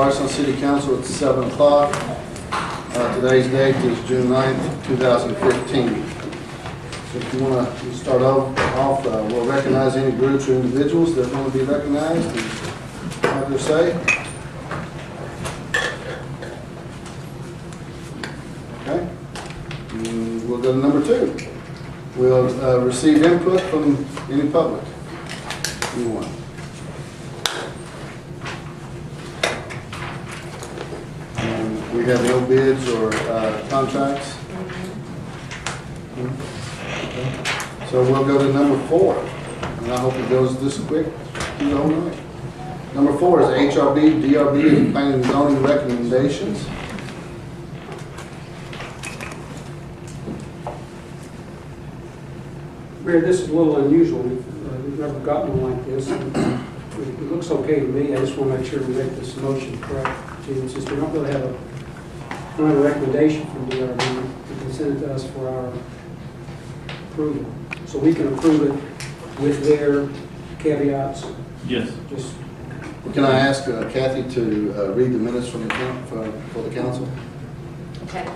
Bardstown City Council at 7 o'clock. Today's date is June 9th, 2015. So if you want to start off, we'll recognize any groups or individuals that want to be recognized and have their say. Okay. And we'll go to number 2. We'll receive input from any public. Anyone. We have no bids or contracts. Okay. So we'll go to number 4, and I hope it goes this quick through the whole night. Number 4 is HRB, DRB, and planning and zoning recommendations. Mayor, this is a little unusual. We've never gotten one like this. It looks okay to me. I just want to make sure we make this motion correct. Since we don't really have a recommendation from DRB, you can send it to us for our approval. So we can approve it with their caveats. Yes. Just Can I ask Kathy to read the minutes from the for the council? Okay.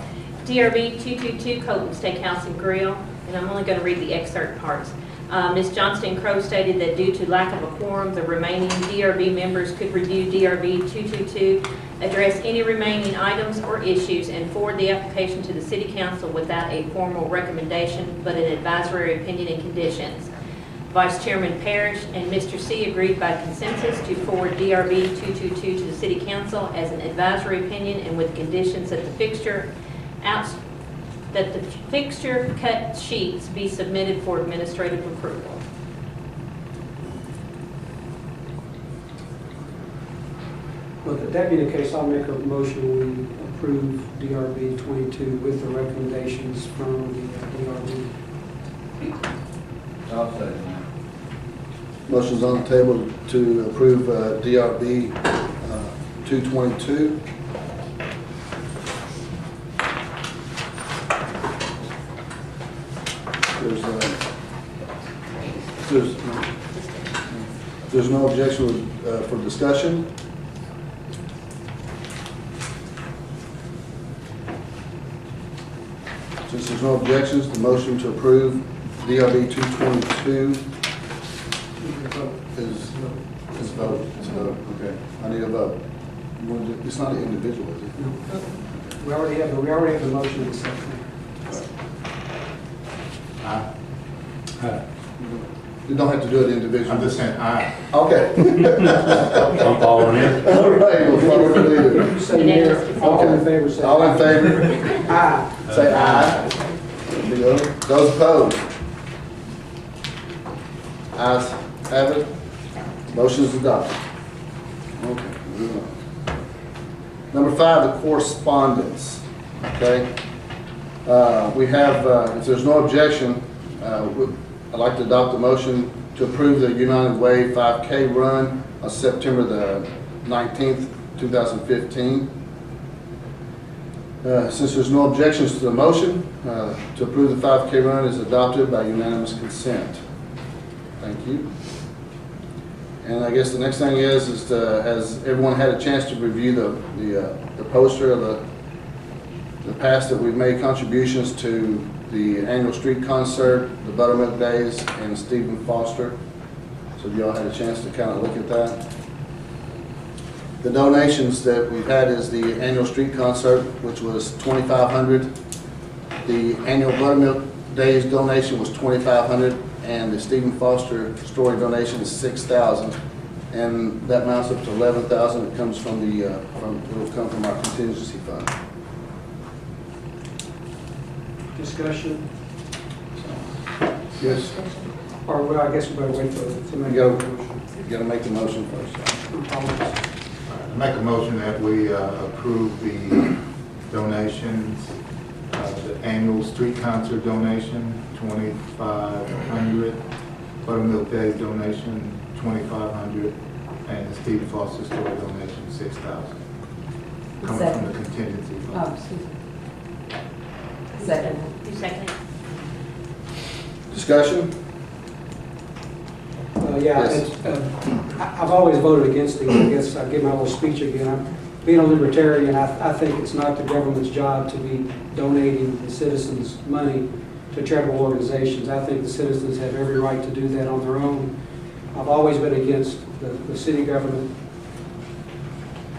DRB 222 Colton Steakhouse and Grill, and I'm only going to read the excerpt parts. Ms. Johnston Crowe stated that due to lack of a quorum, the remaining DRB members could review DRB 222, address any remaining items or issues, and forward the application to the City Council without a formal recommendation, but an advisory opinion and conditions. Vice Chairman Parrish and Mr. C agreed by consensus to forward DRB 222 to the City Council as an advisory opinion and with conditions that the fixture cut sheets be submitted for administrative approval. Well, if that be the case, I'll make a motion we approve DRB 22 with the recommendations from the DRB. I'll say that. Motion's on the table to approve DRB 222. There's no objection for discussion. Since there's no objections, the motion to approve DRB 222 is vote. It's a vote. Okay. I need a vote. It's not an individual, is it? No. We already have the motion in second. Aye. Aye. You don't have to do it individually. I'm just saying aye. Okay. I'm following it. All right, we'll follow the leader. You say Mayor, all in favor, say All in aye. favor? Aye. Say aye. There we go. Those opposed? Ayes have it. Motion is adopted. Okay, moving on. Number 5, the correspondence. Okay. We have, if there's no objection, I'd like to adopt a motion to approve the United Way 5K run on September the 19th, 2015. Since there's no objections to the motion, to approve the 5K run is adopted by unanimous consent. Thank you. And I guess the next thing is has everyone had a chance to review the poster of the past that we've made contributions to the annual street concert, the Buttermilk Days, and Stephen Foster. So you all had a chance to kind of look at that. The donations that we've had is the annual street concert, which was $2,500. The annual Buttermilk Days donation was $2,500, and the Stephen Foster story donation is $6,000, and that amounts up to $11,000. It comes from it will come from our contingency fund. Discussion? Yes. Or, well, I guess we better wait to make You a gotta- motion. You got to make the motion first. Apologies. I make a motion that we approve the donations, the annual street concert donation, $2,500, Buttermilk Days donation, $2,500, and the Stephen Foster story donation, $6,000. Coming from the contingency fund. Oh, excuse me. Second. You second it? Discussion? Yeah, Yes. I've always voted against it. I guess I'll give my little speech again. being a libertarian, I think it's not the government's job to be donating the citizens' money to charitable organizations. I think the citizens have every right to do that on their own. I've always been against the city government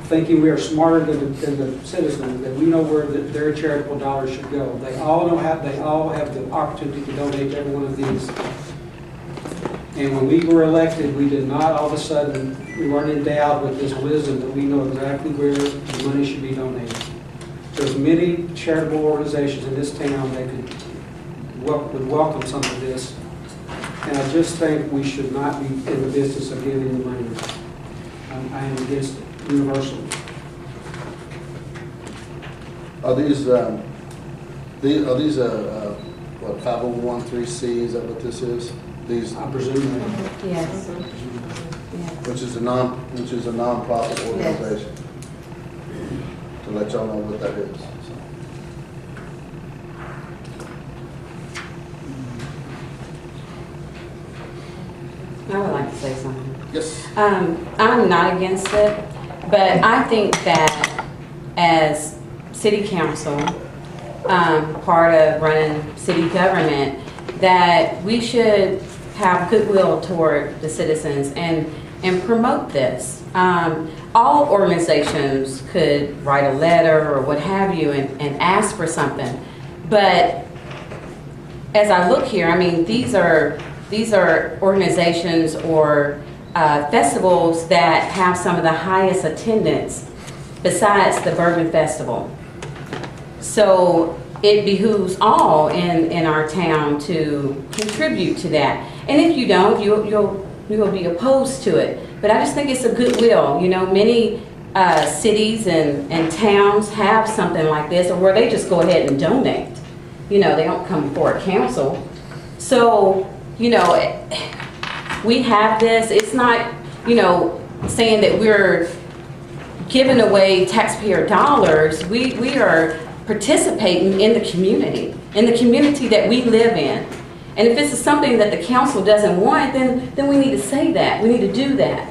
thinking we are smarter than the citizens, that we know where their charitable dollars should go. They all have the opportunity to donate to every one of these. And when we were elected, we did not all of a sudden, we weren't endowed with this wisdom that we know exactly where the money should be donated. There's many charitable organizations in this town that would welcome some of this. And I just think we should not be in the business of giving the money. I am against it universally. Are these what, 501(c)(3)(c), is that what this is? These, I presume that. Yes. which is a non-profit organization? To let y'all know what that is. I would like to say something. Yes. I'm not against it, but I think that as city council, part of running city government, that we should have goodwill toward the citizens and promote this. All organizations could write a letter or what have you and ask for something. But as I look here, I mean, these are organizations or festivals that have some of the highest attendance besides the Bourbon Festival. So it behooves all in our town to contribute to that. And if you don't, you'll be opposed to it. But I just think it's a goodwill. You know, many cities and towns have something like this, or where they just go ahead and donate. You know, they don't come before a council. So, you know, we have this. It's not, you know, saying that we're giving away taxpayer dollars. We are participating in the community that we live in. And if this is something that the council doesn't want, then we need to say that. We need to do that.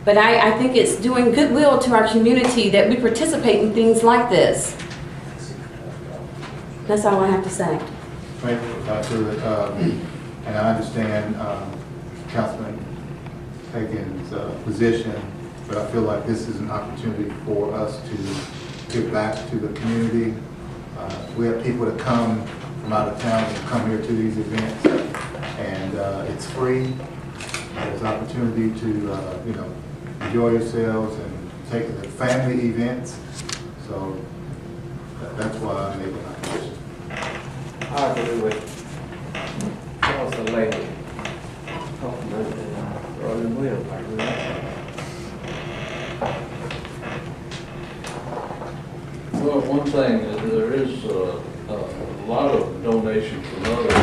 But I think it's doing goodwill to our community that we participate in things like this. That's all I have to say. Thank you, Dr. And I understand Councilman Hagan's position, but I feel like this is an opportunity for us to give back to the community. We have people that come from out of town and come here to these events, and it's free. There's opportunity to you know, enjoy yourselves and take the family events. So that's why I'm making my position. I agree with Council Lady. Rolling Williams, I agree with that. Well, one thing, there is a lot of donations from other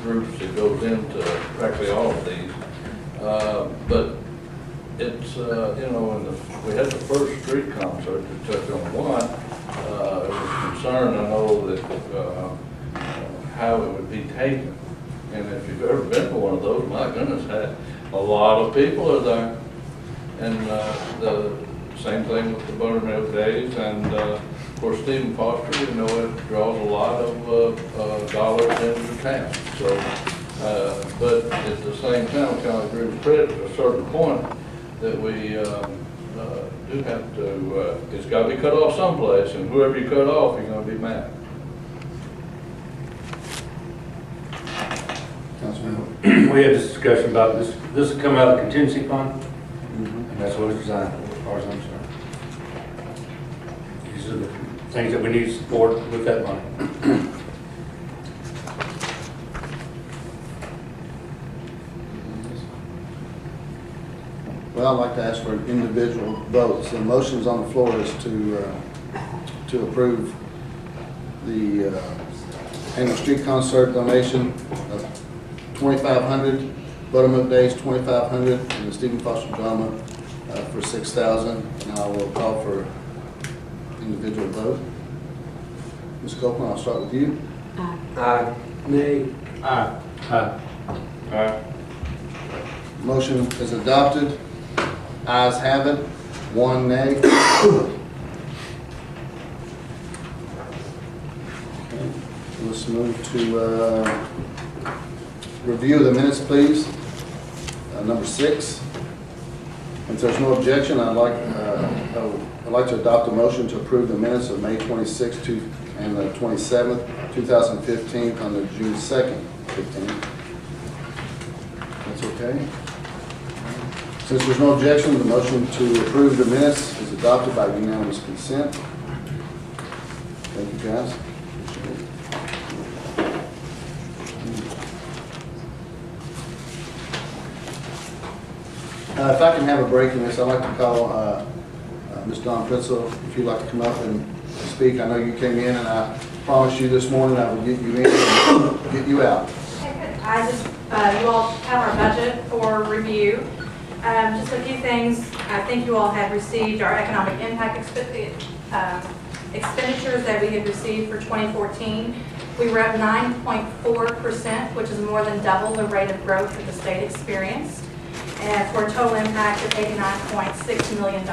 groups that goes into practically all of these. But it's, you know, when we had the first street concert, to touch on one, there was concern, I know, that how it would be taken. And if you've ever been to one of those, my goodness, a lot of people are there. And the same thing with the Buttermilk Days, and of course Stephen Foster, you know, it draws a lot of dollars into town. So, but at the same time, kind of agree with Fred at a certain point that we do have to. It's got to be cut off someplace, and whoever you cut off, you're going to be mad. Councilman. We had this discussion about this. This will come out of the contingency fund, and that's what it's designed for, as far as I'm concerned. These are the things that we need to support with that money. Well, I'd like to ask for an individual vote. So the motion's on the floor is to approve the annual street concert donation of $2,500, Buttermilk Days $2,500, and the Stephen Foster Drama for $6,000. And I will call for individual vote. Ms. Copeland, I'll start with you. Aye. Nay. Aye. Aye. Motion is adopted. Ayes have it. 1 nay. Let's move to review the minutes, please. Number 6. If there's no objection, I'd like to adopt a motion to approve the minutes of May 26th and the 27th, 2015, on the June 2nd, 15. That's okay? Since there's no objection, the motion to approve the minutes is adopted by unanimous consent. Thank you, guys. If I can have a break in this, I'd like to call Ms. Dawn Pritzel, if you'd like to come up and speak. I know you came in, and I promised you this morning I would get you in and get you out. I just, you all have our budget for review. Just a few things. I think you all have received our economic impact expenditures that we had received for 2014. We were up 9.4%, which is more than double the rate of growth that the state experienced, and for a total impact of $89.6 million.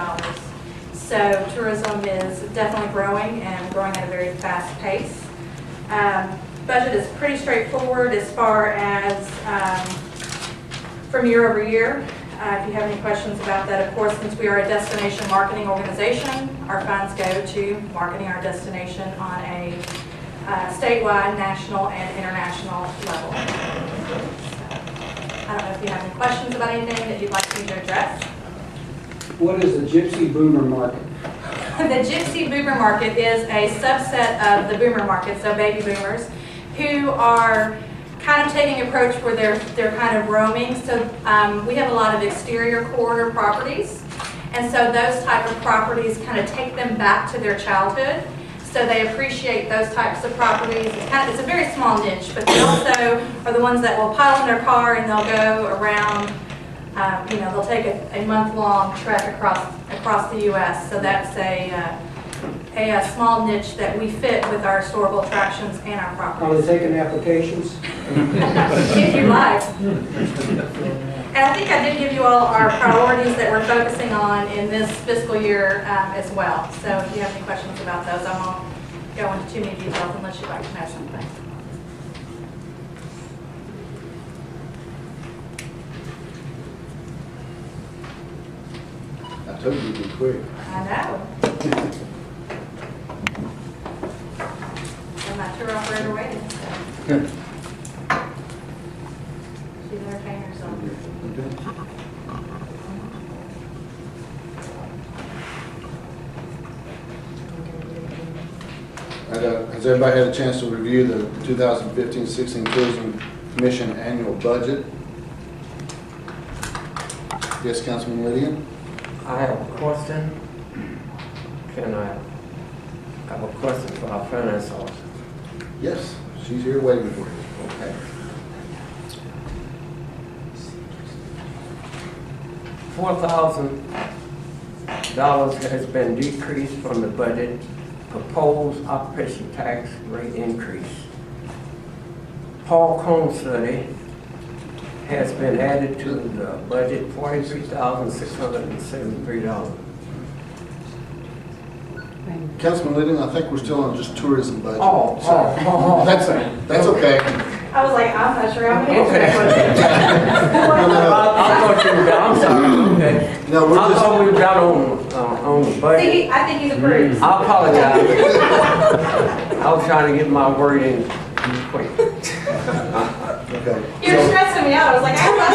So tourism is definitely growing and growing at a very fast pace. Budget is pretty straightforward as far as from year over year. If you have any questions about that, of course, since we are a destination marketing organization, our funds go to marketing our destination on a statewide, national, and international level. I don't know if you have any questions about anything that you'd like me to address. What is the Gypsy Boomer Market? The Gypsy Boomer Market is a subset of the boomer market, so baby boomers, who are kind of taking an approach where they're kind of roaming. So we have a lot of exterior corridor properties, and so those type of properties kind of take them back to their childhood. So they appreciate those types of properties. It's a very small niche, but they also are the ones that will pile in their car and they'll go around. They'll take a month-long trek across the U.S. So that's a small niche that we fit with our historical attractions and our Are properties. they taking applications? If you like. And I think I did give you all our priorities that we're focusing on in this fiscal year as well. So if you have any questions about those, I won't go into too many details unless you'd like to know something. I told you you'd be quick. I know. And my tour operator waiting. So. She's entertaining herself. Has everybody had a chance to review the 2015-16 Tourism Commission annual budget? Yes, Councilman Lydia? I have a question. I have a question for our finance officer. Yes, she's here waiting for you. Okay. $4,000 has been decreased from the budget proposed occupation tax rate increase. Paul Cone study has been added to the budget, $43,673. Councilman Lydia, I think we're still on just tourism budget. Oh. That's okay. I was like, I'm not sure I'm going to answer Okay. that I'm sorry, okay. No, we're I just, thought we got on the question. budget. See, I think he's approved. I apologize. I was trying to get my word in quick. okay. You're stressing me out. I was like, I'm not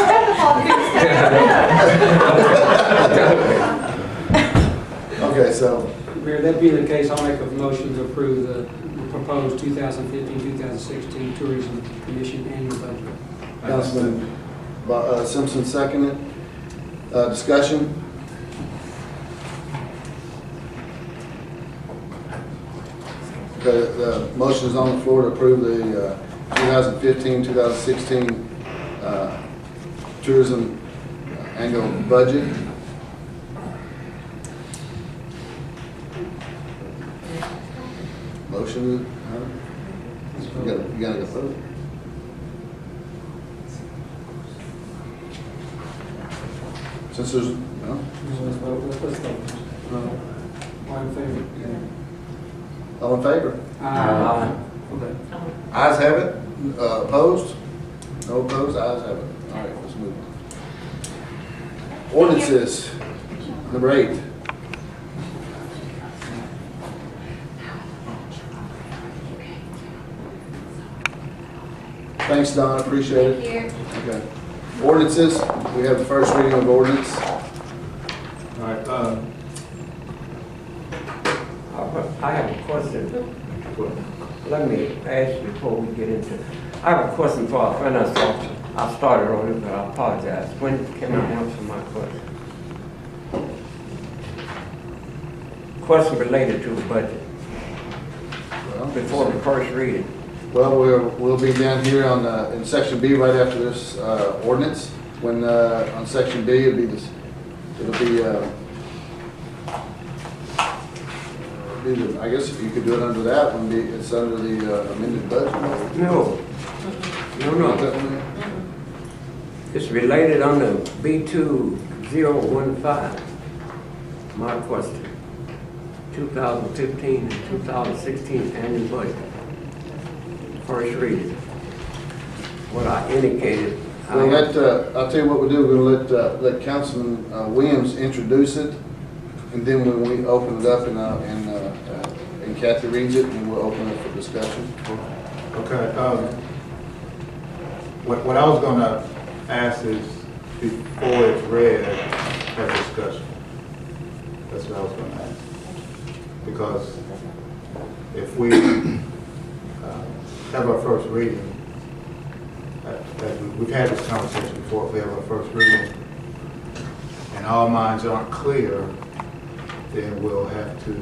Okay, so, Mayor, that being the case, I'll make a motion to approve the proposed 2015-2016 Tourism Commission annual budget. Councilman Simpson seconded. Discussion? Okay, the motion is on the floor to approve the 2015-2016 tourism annual budget. Motion, you gotta go vote. Since there's, no? Let's vote. All in favor? All in favor? Uh, Ayes have it. Opposed? No opposed, ayes have it. All right, let's move on. Ordinances, number 8. Thanks, Don, appreciate it. Here. Okay. Ordinances, we have the first reading of ordinance. All right, I have a question. Let me ask you before we get into, I have a question for our finance officer. I started on it, but I apologize. When can I answer my question? Question related to the budget, before the first reading. Well, we'll be down here on, in section B right after this ordinance. When, on section B, it'll be this, I guess if you could do it under that one, it's under the amended budget. No. It's related under B2015. My question, 2015 and 2016 annual budget. First reading. What I indicated. We'll I'll tell you what we'll do, we're gonna let Councilman Williams introduce it, and then when we open it up and Kathy reads it, and we'll open it for discussion. okay, what I was gonna ask is, before it's read, have discussion. That's what I was gonna ask. Because if we have our first reading, we've had this conversation before, if we have our first reading, and all minds aren't clear, then we'll have to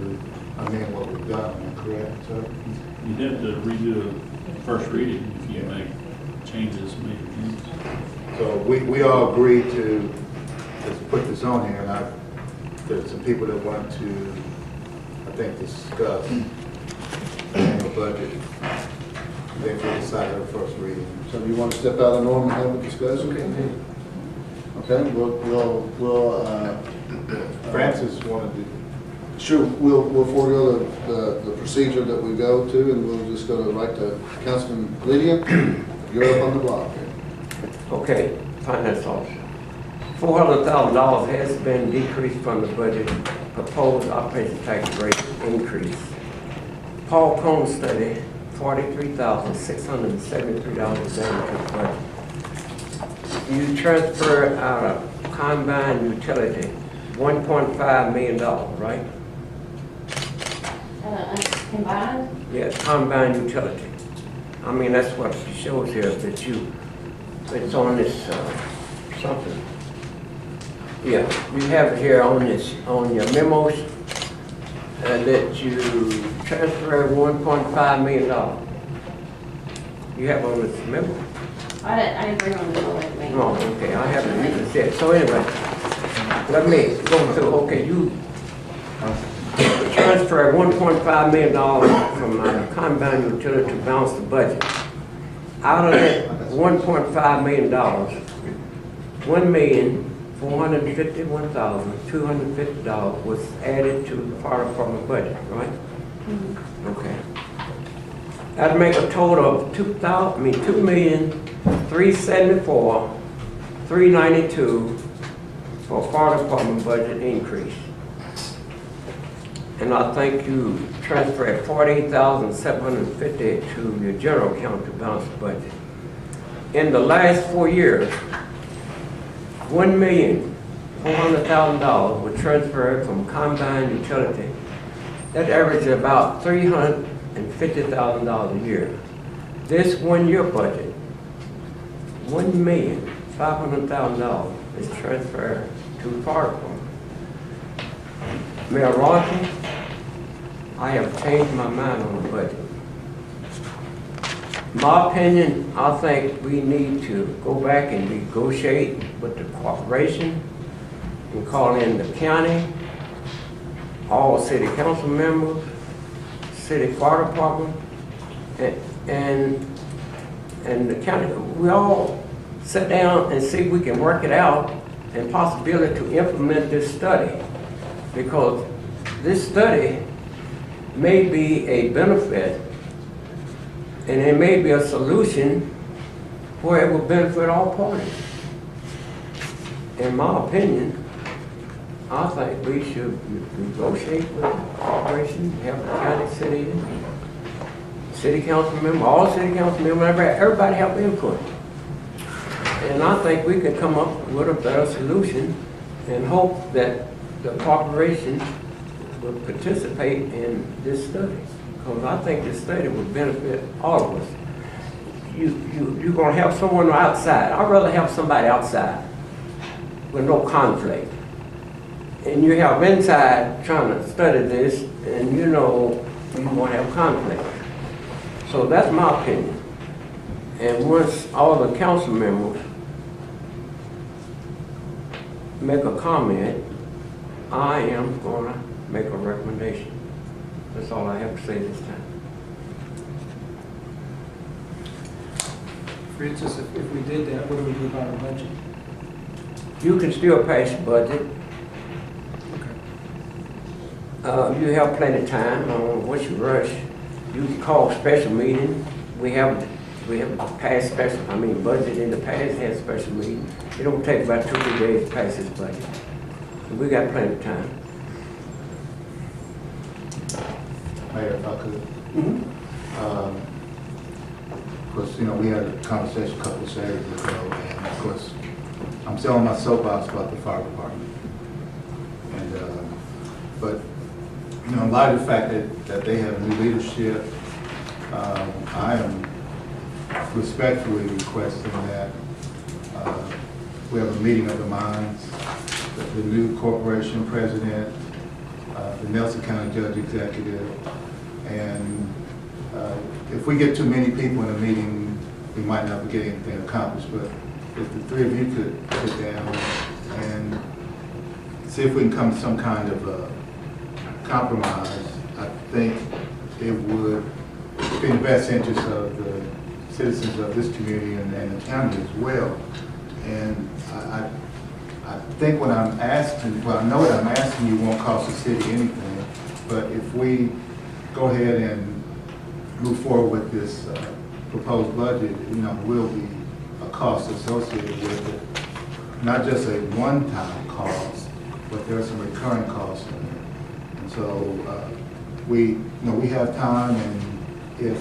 amend what we've done, am I correct? So, You'd have to redo the first reading if you make changes, major changes. so we all agreed to just put this on here, and there's some people that want to, I think, discuss the annual budget. Then we decide our first reading. So do you want to step out of norm and have a discussion? Okay, we'll, Francis wanted to. sure, we'll forego the procedure that we go to, and we'll just go right to Councilman Lydia. You're up on the block here. Okay, finance officer. $400,000 has been decreased from the budget, proposed operation tax rate increase. Paul Cone study, $43,673 down to the budget. You transfer out of combined utility, $1.5 million, right? Combined? Yes, combined utility. I mean, that's what it shows here, that it's on this, something. Yeah, you have it here on this, on your memos, that you transfer $1.5 million. You have on this memo? I didn't bring on the bill with me. Oh, okay, I haven't even said. So anyway, let me go through, okay, you transfer $1.5 million from combined utility to balance the budget. Out of that $1.5 million, $1,451,250 was added to the fire department budget, right? Mm-hmm. Okay. That'd make a total of $2,374,392 for fire department budget increase. And I think you transferred $48,750 to your general account to balance the budget. In the last 4 years, $1,400,000 was transferred from combined utility. That averages about $350,000 a year. This 1 year budget, $1,500,000 is transferred to the fire department. Mayor Rogers, I have changed my mind on the budget. My opinion, I think we need to go back and negotiate with the corporation and call in the county, all city council members, city fire department, and the county. We all sit down and see if we can work it out and possibility to implement this study. Because this study may be a benefit, and it may be a solution where it will benefit all parties. In my opinion, I think we should negotiate with the corporation, have the county, city council member, all city council members, everybody have input. And I think we could come up with a better solution and hope that the corporation will participate in this study. Because I think this study will benefit all of us. You're gonna have someone outside. I'd rather have somebody outside with no conflict. And you have inside trying to study this, and you know you're gonna have conflict. So that's my opinion. And once all the council members make a comment, I am gonna make a recommendation. That's all I have to say this time. For instance, if we did that, what do we do about our budget? You can still pass the budget. You have plenty of time. Once you rush, you can call special meeting. We have passed special. Budget in the past has special meeting. It don't take about 2 or 3 days to pass this budget. So we got plenty of time. Mayor, if I could. Of course, we had a conversation a couple of Saturdays ago, and of course, I'm still on my soapbox about the fire department. And, but, in light of the fact that they have new leadership, I am respectfully requesting that we have a meeting of the minds, that the new corporation president, the Nelson County Judge Executive, and if we get too many people in a meeting, we might not get anything accomplished, but if the three of you could sit down and see if we can come to some kind of compromise, I think it would be in the best interest of the citizens of this community and the county as well. And I think what I'm asking, well, I know what I'm asking you won't cost the city anything, but if we go ahead and move forward with this proposed budget, will be a cost associated with it. Not just a one-time cost, but there are some recurring costs in it. And so we have time, and if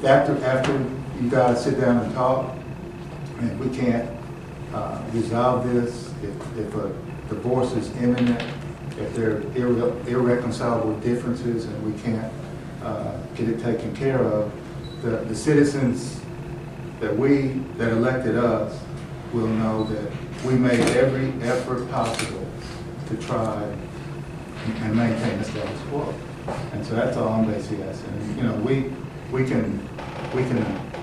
after you guys sit down and talk, and we can't resolve this, if a divorce is imminent, if there are irreconcilable differences and we can't get it taken care of, the citizens that elected us will know that we made every effort possible to try and maintain the status quo. And so that's all I'm basically asking. We can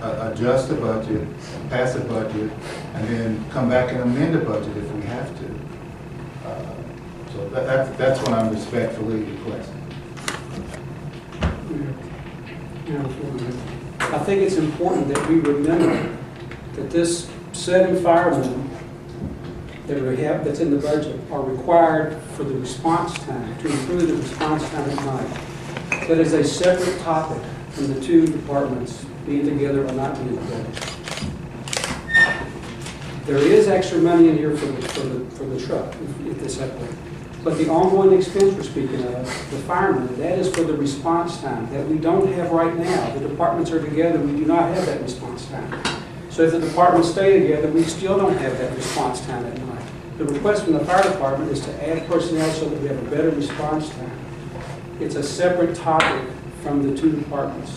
adjust the budget, pass the budget, and then come back and amend the budget if we have to. So that's what I'm respectfully requesting. I think it's important that we remember that this 7 firemen that we have that's in the budget are required for the response time, to improve the response time at night. That is a separate topic from the 2 departments being together or not being together. There is extra money in here for the truck, if this happens. But the ongoing expense we're speaking of, the firemen, that is for the response time that we don't have right now. The departments are together, we do not have that response time. So if the departments stay together, we still don't have that response time at night. The request from the fire department is to add personnel so that we have a better response time. It's a separate topic from the 2 departments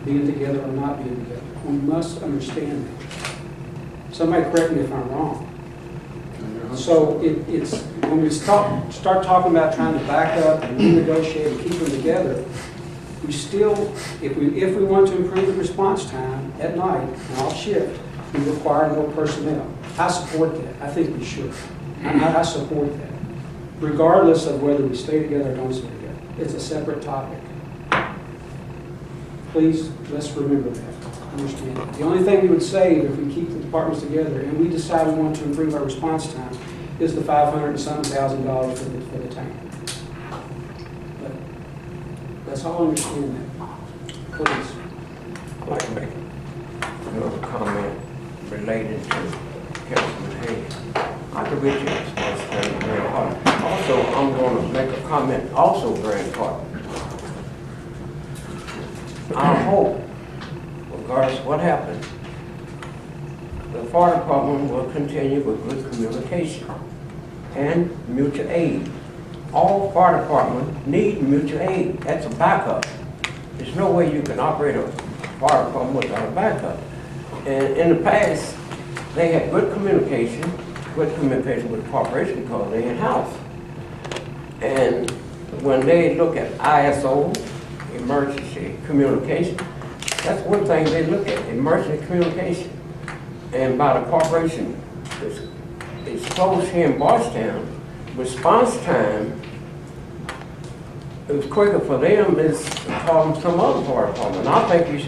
being together or not being together. We must understand that. Somebody correct me if I'm wrong. So it's when we start talking about trying to back up and renegotiate and keep them together, we still, if we want to improve the response time at night and off shift, we require more personnel. I support that. I think we should. I support that, regardless of whether we stay together or don't stay together. It's a separate topic. Please, let's remember that. Understand that. The only thing we would save if we keep the departments together and we decide we want to improve our response time is the $500,000 for the tank. Let's all understand that. Please. I'd like to make another comment related to Councilman Hayes. I could reach your response very important. Also, I'm going to make a comment also very important. I hope, regardless of what happens, the fire department will continue with good communication and mutual aid. All fire departments need mutual aid. That's a backup. There's no way you can operate a fire department without a backup. And in the past, they had good communication with the corporation because they in-house. And when they look at ISO, emergency communication, that's one thing they look at, emergency communication. And by the corporation, it's close here in Bardstown, response time, it was quicker for them as calling some other fire department. I think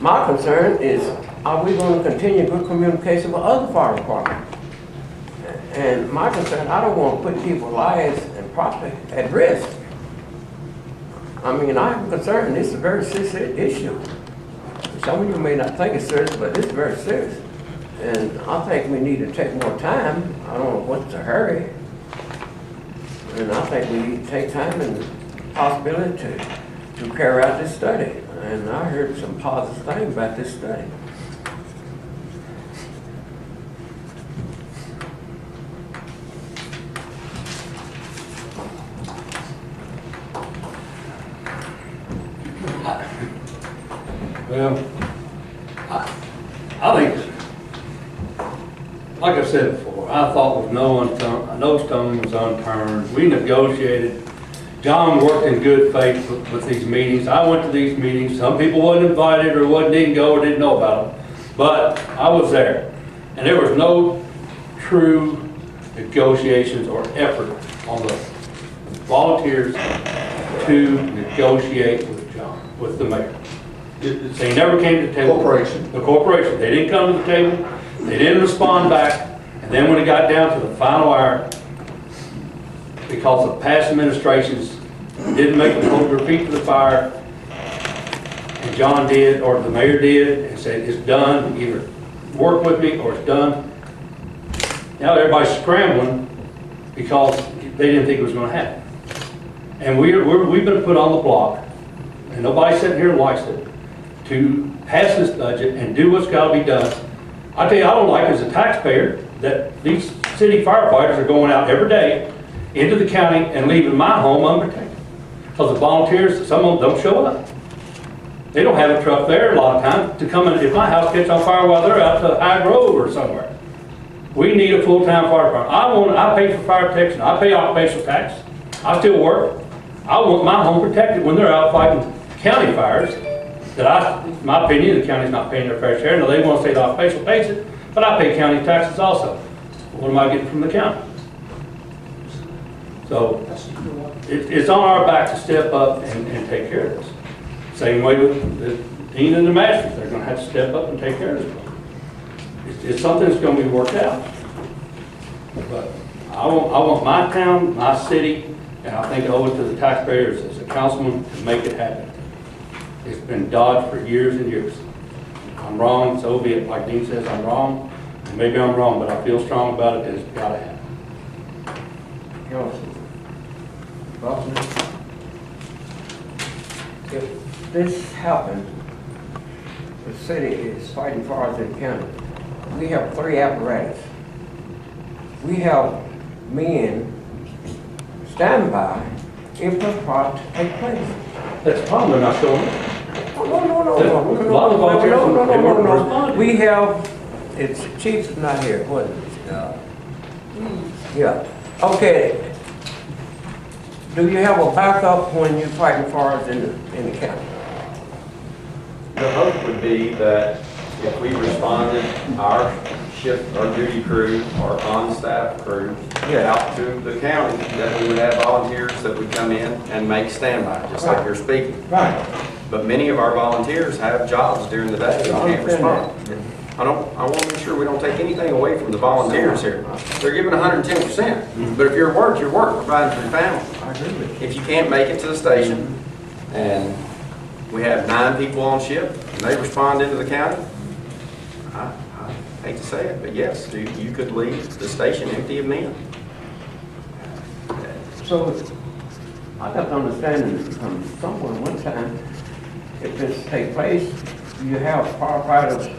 my concern is, are we going to continue good communication with other fire departments? And my concern, I don't want to put people's lives and property at risk. I mean, I'm concerned, this is a very serious issue. Some of you may not think it's serious, but it's very serious. And I think we need to take more time. I don't know what's the hurry. And I think we need to take time and possibility to carry out this study. And I heard some positive things about this study. Well, I think, like I said before, I thought with no stone was unturned. We negotiated. John worked in good faith with these meetings. I went to these meetings. Some people wasn't invited or didn't go or didn't know about them. But I was there. And there was no true negotiations or effort on the volunteers to negotiate with John, with the mayor. They never came to the table. Corporation. The corporation. They didn't come to the table. They didn't respond back. And then when it got down to the final hour, because of past administrations didn't make them hold their feet to the fire, and John did, or the mayor did, and said, it's done, either work with me or it's done. Now everybody's scrambling because they didn't think it was going to happen. And we've been put on the block, and nobody sitting here likes it, to pass this budget and do what's got to be done. I tell you, I don't like as a taxpayer that these city firefighters are going out every day into the county and leaving my home unprotected. Because the volunteers, some of them don't show up. They don't have a truck there a lot of times to come in. If my house catches on fire while they're out to High Grove or somewhere. We need a full-time fire department. I pay for fire protection. I pay occupational tax. I still work. I want my home protected when they're out fighting county fires. In my opinion, the county's not paying their fair share. Now, they want to say the occupational pays it, but I pay county taxes also. What am I getting from the county? So it's on our back to step up and take care of this. Same way with the dean and the masters. They're going to have to step up and take care of this. It's something that's going to be worked out. But I want my town, my city, and I think I owe it to the taxpayers as a councilman to make it happen. It's been dodged for years and years. I'm wrong, so be it. Like Dean says, I'm wrong. And maybe I'm wrong, but I feel strong about it. It's got to happen. If this happened, the city is fighting fires in the county. We have 3 apparatus. We have men stand by if the fire take place. That's the problem. They're not showing up. No. A lot of volunteers, they weren't responding. We have, it's chief's not here, what is it? Yeah, okay. Do you have a backup when you're fighting fires in the county? The hope would be that if we responded, our shift, our duty crew, our on-staff crew, out to the county, that we would have volunteers that would come in and make standby, just like you're speaking. Right. But many of our volunteers have jobs during the day and can't respond. I want to make sure we don't take anything away from the volunteers here. They're giving 110%. But if you're at work, you're at work, providing for your family. I agree with you. If you can't make it to the station, and we have 9 people on shift, and they respond into the county, I hate to say it, but yes, you could leave the station empty of men. So, I got to understand from someone one time, if this take place, you have firefighters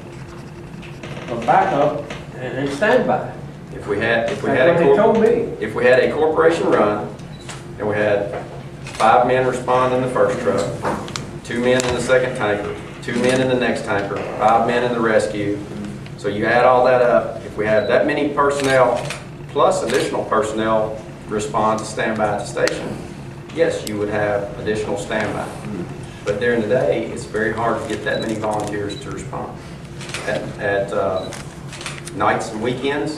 for backup and standby. If we had That's what they told me. if we had a corporation run, and we had 5 men respond in the first truck, 2 men in the second tanker, 2 men in the next tanker, 5 men in the rescue, so you add all that up, if we had that many personnel, plus additional personnel respond to standby at the station, yes, you would have additional standby. But during the day, it's very hard to get that many volunteers to respond. At nights and weekends,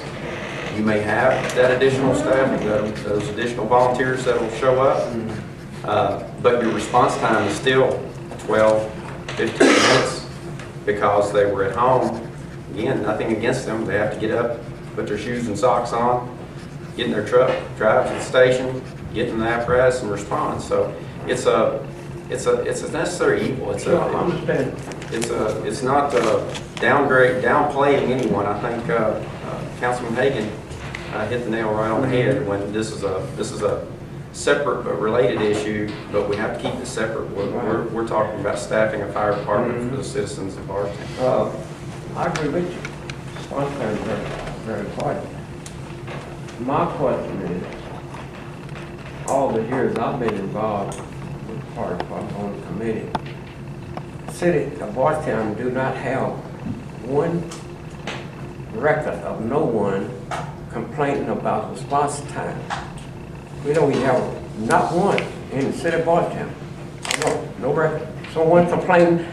you may have that additional staff, those additional volunteers that will show up, but your response time is still 12, 15 minutes because they were at home. Again, nothing against them. They have to get up, put their shoes and socks on, get in their truck, drive to the station, get in the apparatus and respond. So it's a necessary evil. I understand. It's not downplaying anyone. I think Councilman Hagan hit the nail right on the head when this is a separate but related issue, but we have to keep it separate. We're talking about staffing a fire department for the citizens of Bardstown. I agree with you. Response time is very, very important. My question is, all the years I've been involved with the fire department on the committee, the city of Bardstown do not have one record of no one complaining about response time. We don't even have not one in the city of Bardstown. No record. Someone complaining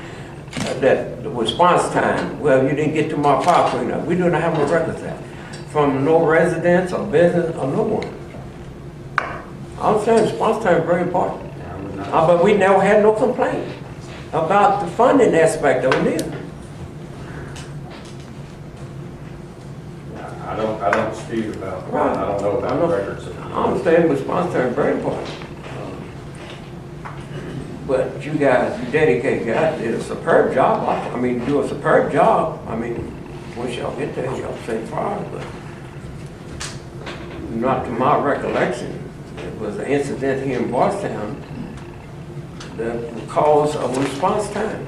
that the response time, well, you didn't get to my fire cleanup. We do not have no record of that. From no residents or business or no one. I understand response time is very important. But we never had no complaint about the funding aspect of it either. I don't dispute about, Right. I don't know about the records. I understand response time is very important. But you guys, you dedicated guys, did a superb job. I mean, do a superb job. I mean, once y'all get there, y'all say fire, but not to my recollection. It was an incident here in Bardstown that caused a response time.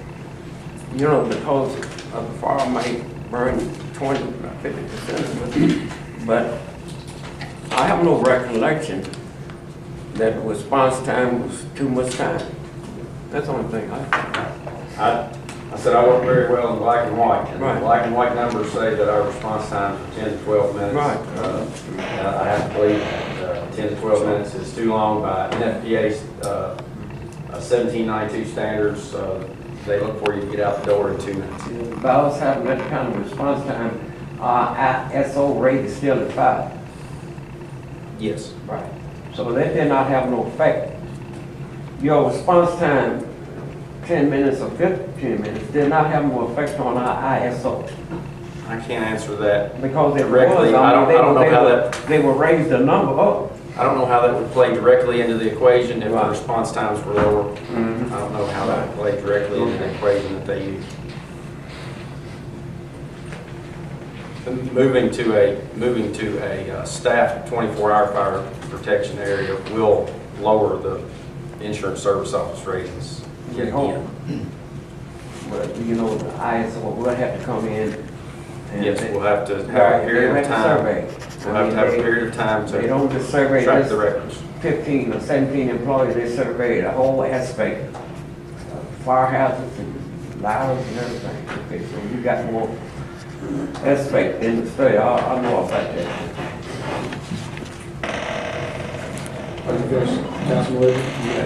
You know, because of the fire might burn 20, 50% of it. But I have no recollection that the response time was too much time. That's the only thing I said I work very well in black and white, and Right. the black and white numbers say that our response time is 10 to 12 minutes. Right. And I have to believe 10 to 12 minutes is too long by NFPA's 1792 standards. They look for you to get out the door in 2 minutes. If I was having that kind of response time, our ISO rate is still at 5. Yes. Right. So that did not have no effect. Your response time, 10 minutes or 15 minutes, did not have no effect on our ISO. I can't answer that Because it directly. was, I don't know how that, they will raise the number up. I don't know how that would play directly into the equation if the Right. response times were lower. Mhm. I don't know how that would play directly into the equation that they use. Moving to a staffed 24-hour fire protection area will lower the insurance service office ratings. We hope. But, you know, the ISO will have to come in and. Yes, we'll have to have a period of time. We'll have to have a period of time They don't just to survey track just the records. 15 or 17 employees, they survey the whole aspect, fire hazards and ladders and everything. Okay, so you got more aspect in the study. I know about that. Are you finished, Councilman Williams? Yeah.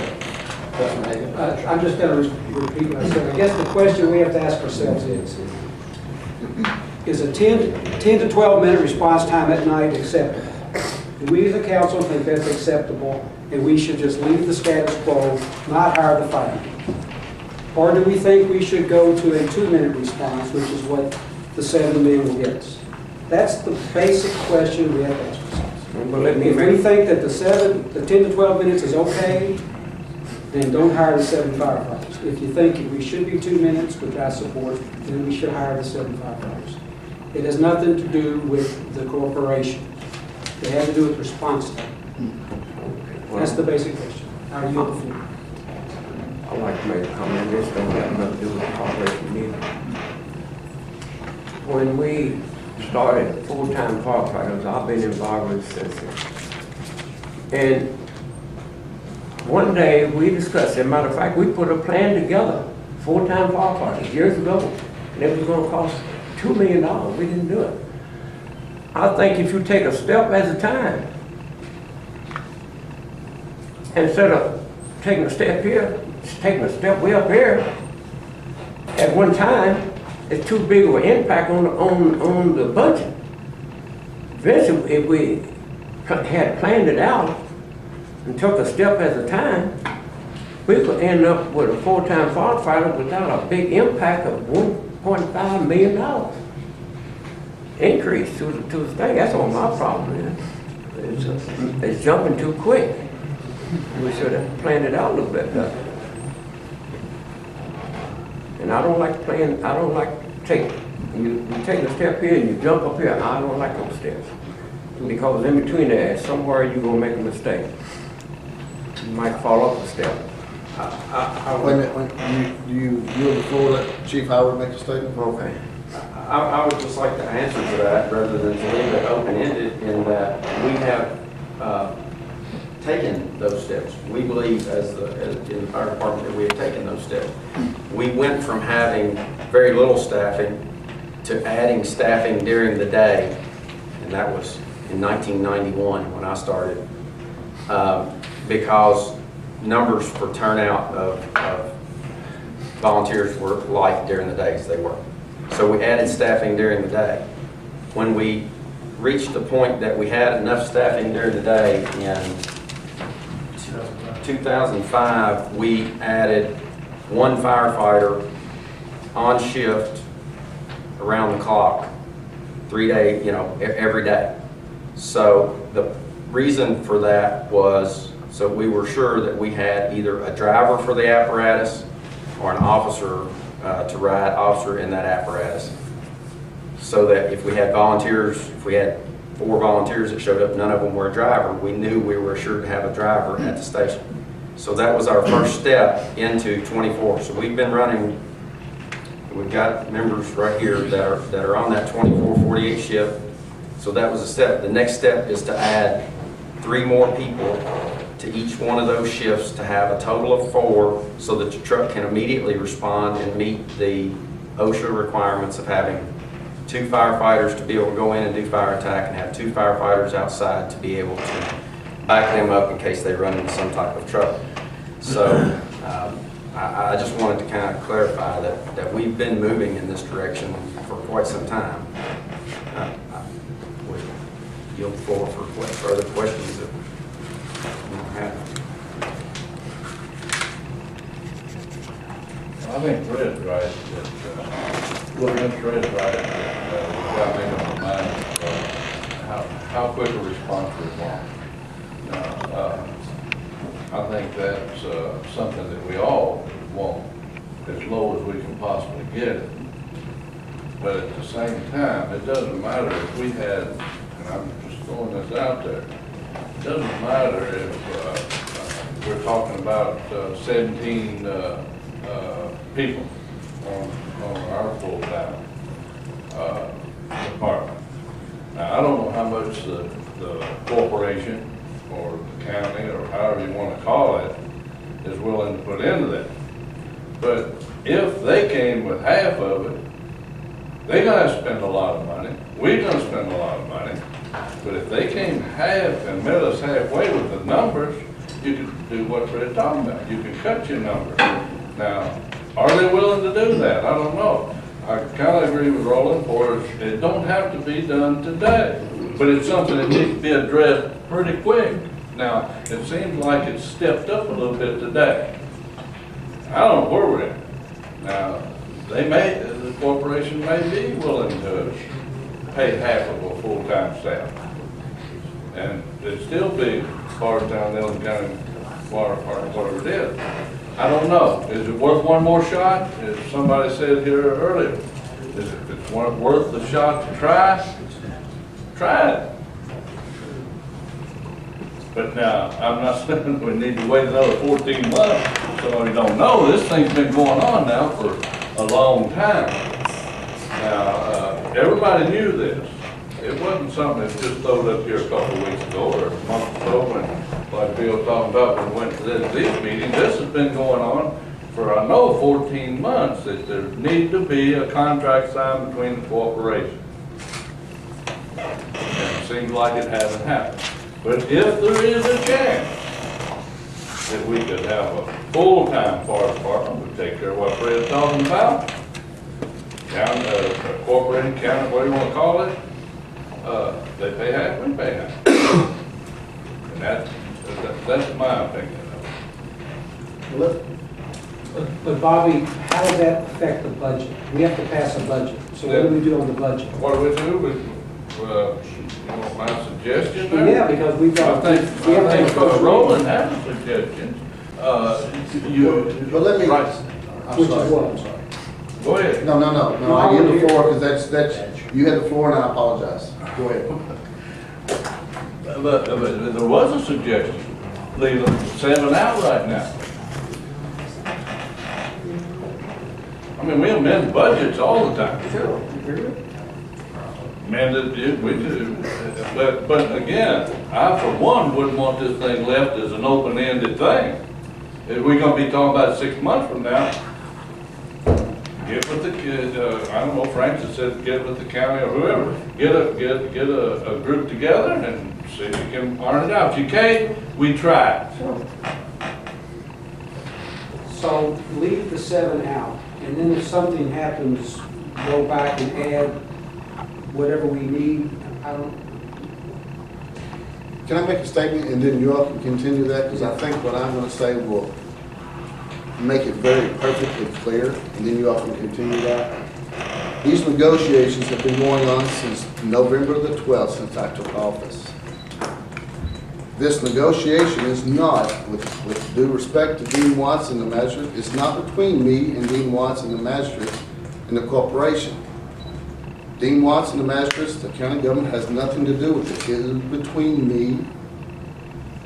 Councilman Hagan? I'm just going to repeat what I said. I guess the question we have to ask ourselves is a 10 to 12 minute response time at night acceptable? Do we as a council think that's acceptable and we should just leave the status quo, not hire the firemen? Or do we think we should go to a 2-minute response, which is what the 7 men will get us? That's the basic question we have to ask ourselves. But let me If we think that the 10 to 12 minutes is okay, then don't hire the 7 firefighters. If you think we should be 2 minutes, which I support, then we should hire the 7 firefighters. It has nothing to do with the corporation. It has to do with response time. That's the basic question. How you look for? I'd like to make a comment, this don't have nothing to do with the corporation either. When we started full-time firefighters, I've been involved with it since then. And one day we discussed, as a matter of fact, we put a plan together, full-time firefighters, years ago, and it was gonna cost $2 million. We didn't do it. I think if you take a step at a time, instead of taking a step here, just taking a step way up here, at one time, it's too big of an impact on the budget. Eventually, if we had planned it out and took a step at a time, we could end up with a full-time firefighter without a big impact of $1.5 million increase to the state. That's all my problem is. It's jumping too quick. We should have planned it out a little bit better. And I don't like playing, I don't like you take a step here and you jump up here. I don't like those steps. Because in between there, somewhere you're gonna make a mistake. You might fall off a step. Wait a minute, do you yield the floor, let Chief Howard make a statement? Okay. I would just like to answer to that rather than to leave it open-ended in that we have taken those steps. We believe in the fire department that we have taken those steps. We went from having very little staffing to adding staffing during the day, and that was in 1991 when I started, because numbers for turnout of volunteers were light during the days they worked. So we added staffing during the day. When we reached the point that we had enough staffing during the day in 2005, we added 1 firefighter on shift around the clock, 3 days, every day. So the reason for that was so we were sure that we had either a driver for the apparatus or an officer to ride officer in that apparatus. So that if we had volunteers, if we had 4 volunteers that showed up, none of them were a driver, we knew we were assured to have a driver at the station. So that was our first step into 24. So we've been running, we've got members right here that are on that 24-48 shift. So that was a step. The next step is to add 3 more people to each one of those shifts to have a total of 4 so that your truck can immediately respond and meet the OSHA requirements of having 2 firefighters to be able to go in and do fire attack and have 2 firefighters outside to be able to back them up in case they run into some type of trouble. So I just wanted to kind of clarify that we've been moving in this direction for quite some time. Would yield the floor for further questions that you don't have. I think Fred's right, Fred's right, that we've got to make up our mind how quick a response we want. Now, I think that's something that we all want, as low as we can possibly get it. But at the same time, it doesn't matter if we had, and I'm just throwing this out there, it doesn't matter if we're talking about 17 people on our full-time department. Now, I don't know how much the corporation or the county, or however you want to call it, is willing to put into that. But if they came with half of it, they're going to spend a lot of money. We're going to spend a lot of money. But if they came half and met us halfway with the numbers, you could do what Fred's talking about. You can cut your numbers. Now, are they willing to do that? I don't know. I kind of agree with Roland, for it don't have to be done today, but it's something that needs to be addressed pretty quick. Now, it seems like it's stepped up a little bit today. I don't know where we're at. Now, the corporation may be willing to pay half of a full-time staff. And it'd still be Bardstown, Elgin County whatever it is. I don't know. Is it worth one more shot? As somebody said here earlier, is it, if it's worth the shot to try it. But now, I'm not saying we need to wait another 14 months. Some of you don't know, this thing's been going on now for a long time. Now, everybody knew this. It wasn't something that just throwed up here a couple of weeks ago or a month ago when, like Bill talking about, when we went to these meetings. This has been going on for, I know, 14 months, that there need to be a contract signed between the corporation. And it seems like it hasn't happened. But if there is a chance that we could have a full-time fire department, we take care of what Fred's talking about, county, corporated county, whatever you want to call it, they pay half, we pay half. And that's my opinion of it. But Bobby, how does that affect the budget? We have to pass a budget, so what do we do on the budget? What do? You want my suggestion there? Yeah, because we've got. I think Roland has a suggestion. But let me, Right. I'm Which sorry. is what? I'm sorry. Go ahead. No, I give the floor, because that's, you had the floor and I apologize. Go ahead. But there was a suggestion, leave them 7 out right now. I mean, we amend budgets all the time. Sure. Amend it, we do. But again, I for one wouldn't want this thing left as an open-ended thing. If we're gonna be talking about it 6 months from now, get with the kid, I don't know, Francis said get with the county or whoever, get a group together and see if you can iron it out. If you can't, we try it. So leave the 7 out, and then if something happens, go back and add whatever we need. I don't, Can I make a statement and then you all can continue that? Because I think what I'm going to say will make it very perfectly clear, and then you all can continue that. These negotiations have been going on since November the 12th, since I took office. This negotiation is not, with due respect to Dean Watson, the magistrate, it's not between me and Dean Watson, the magistrate, and the corporation. Dean Watson, the magistrate, the county government has nothing to do with it. It is between me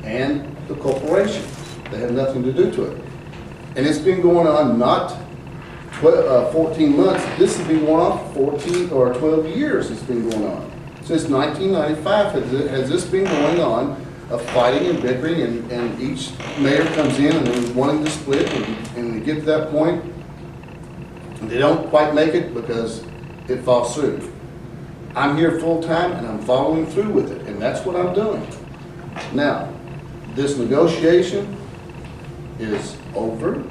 and the corporation. They have nothing to do to it. And it's been going on not 14 months, this has been going on for 14 or 12 years it's been going on. Since 1995 has this been going on, of fighting and bickering, and each mayor comes in and they're wanting to split, and they get to that point, and they don't quite make it because it falls through. I'm here full-time and I'm following through with it, and that's what I'm doing. Now, this negotiation is over.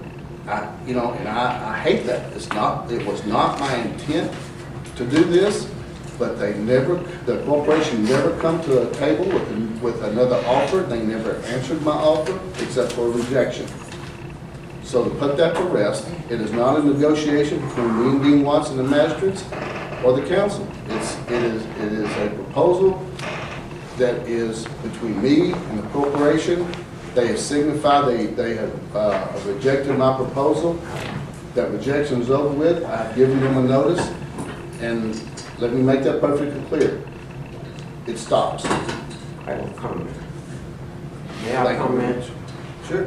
I hate that. It was not my intent to do this, but the corporation never come to a table with another offer. They never answered my offer except for rejection. So to put that to rest, it is not a negotiation between me and Dean Watson, the magistrates, or the council. It is a proposal that is between me and the corporation. They have signified they have rejected my proposal. That rejection is over with. I've given them a notice, and let me make that perfectly clear. It stops. I will comment. May I comment? Sure.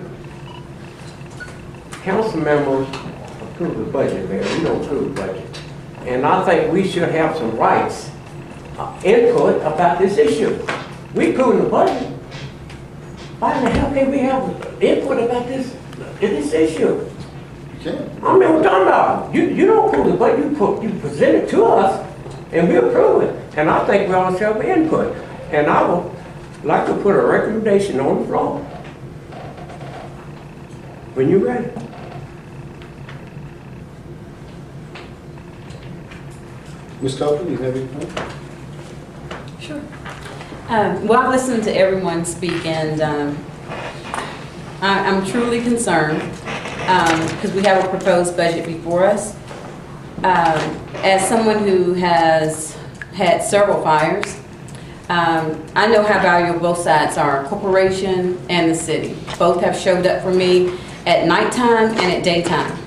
Council members approve the budget, Mayor. We don't approve the budget. And I think we should have some rights, input about this issue. We approve the budget. Why the hell can't we have input about this issue? You can. I mean, we're talking about, you don't approve the budget, you present it to us, and we approve it. And I think we ought to have input. And I would like to put a recommendation on the floor. When you're ready. Ms. Copeland, you have anything? Sure. Well, I've listened to everyone speak, and I'm truly concerned because we have a proposed budget before us. As someone who has had several fires, I know how valuable both sides are, corporation and the city. Both have showed up for me at nighttime and at daytime.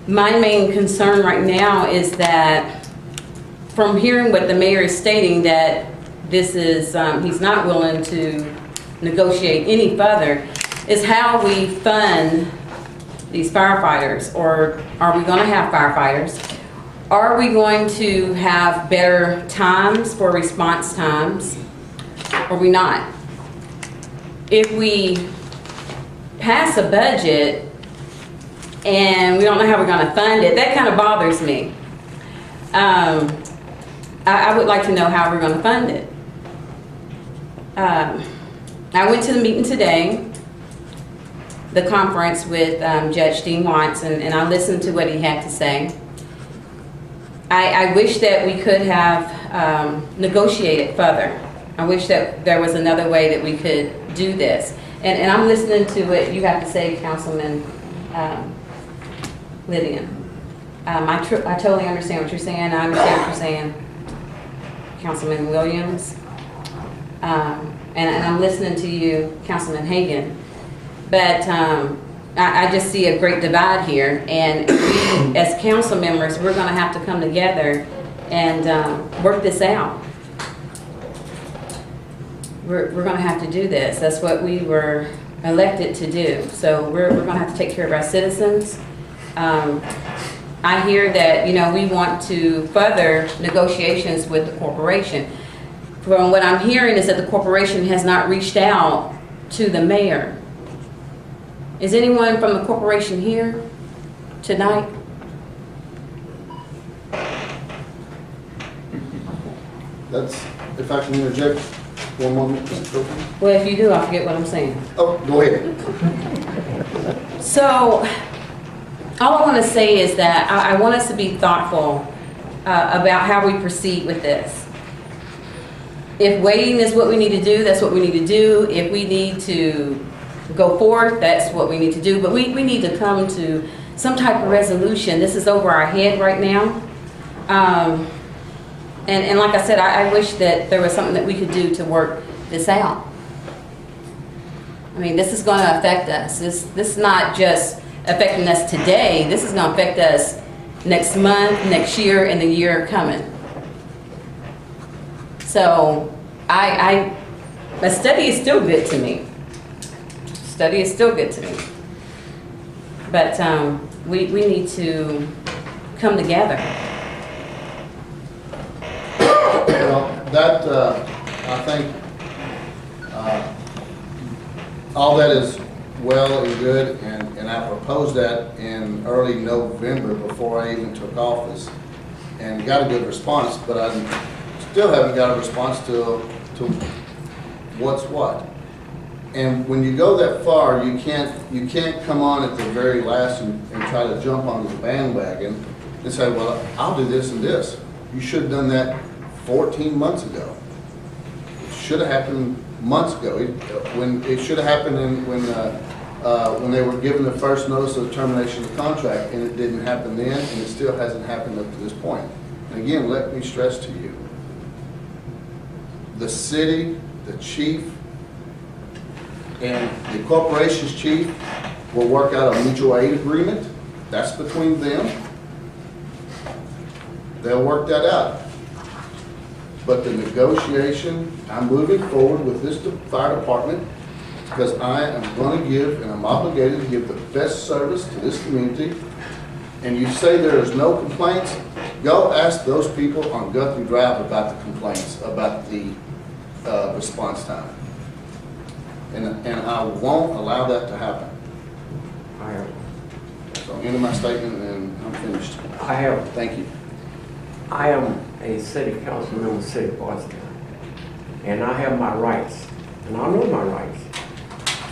My main concern right now is that from hearing what the mayor is stating, that this is, he's not willing to negotiate any further, is how we fund these firefighters. Or are we gonna have firefighters? Are we going to have better times for response times? Or are we not? If we pass a budget and we don't know how we're gonna fund it, that kind of bothers me. I would like to know how we're gonna fund it. I went to the meeting today, the conference with Judge Dean Watts, and I listened to what he had to say. I wish that we could have negotiated further. I wish that there was another way that we could do this. And I'm listening to what you have to say, Councilman Lydian. I totally understand what you're saying. I understand what you're saying, Councilman Williams. And I'm listening to you, Councilman Hagan. But I just see a great divide here. And we, as council members, we're going to have to come together and work this out. We're going to have to do this. That's what we were elected to do. So we're going to have to take care of our citizens. I hear that, you know, we want to further negotiations with the corporation. From what I'm hearing is that the corporation has not reached out to the mayor. Is anyone from the corporation here tonight? That's, if I can interject one moment, Mr. Copeland. Well, if you do, I forget what I'm saying. Oh, go ahead. So, all I want to say is that I want us to be thoughtful about how we proceed with this. If waiting is what we need to do, that's what we need to do. If we need to go forth, that's what we need to do. But we need to come to some type of resolution. This is over our head right now. And like I said, I wish that there was something that we could do to work this out. I mean, this is going to affect us. This is not just affecting us today. This is going to affect us next month, next year, and the year coming. So a study is still good to me. Study is still good to me. But we need to come together. Well, that, I think, all that is well and good, and I proposed that in early November before I even took office, and got a good response, but I still haven't got a response to what's what. And when you go that far, you can't come on at the very last and try to jump onto the bandwagon and say, well, I'll do this and this. You should have done that 14 months ago. It should have happened months ago. It should have happened when they were given the first notice of termination of contract, and it didn't happen then, and it still hasn't happened up to this point. And again, let me stress to you, the city, the chief, and the corporation's chief will work out a mutual aid agreement. That's between them. They'll work that out. But the negotiation, I'm moving forward with this fire department because I am going to give, and I'm obligated to give the best service to this community. And you say there is no complaints, go ask those people on Guthrie Drive about the complaints, about the response time. And I won't allow that to happen. So end of my statement, and I'm finished. Thank you. I am a city council member of the city of Bardstown, and I have my rights, and I know my rights.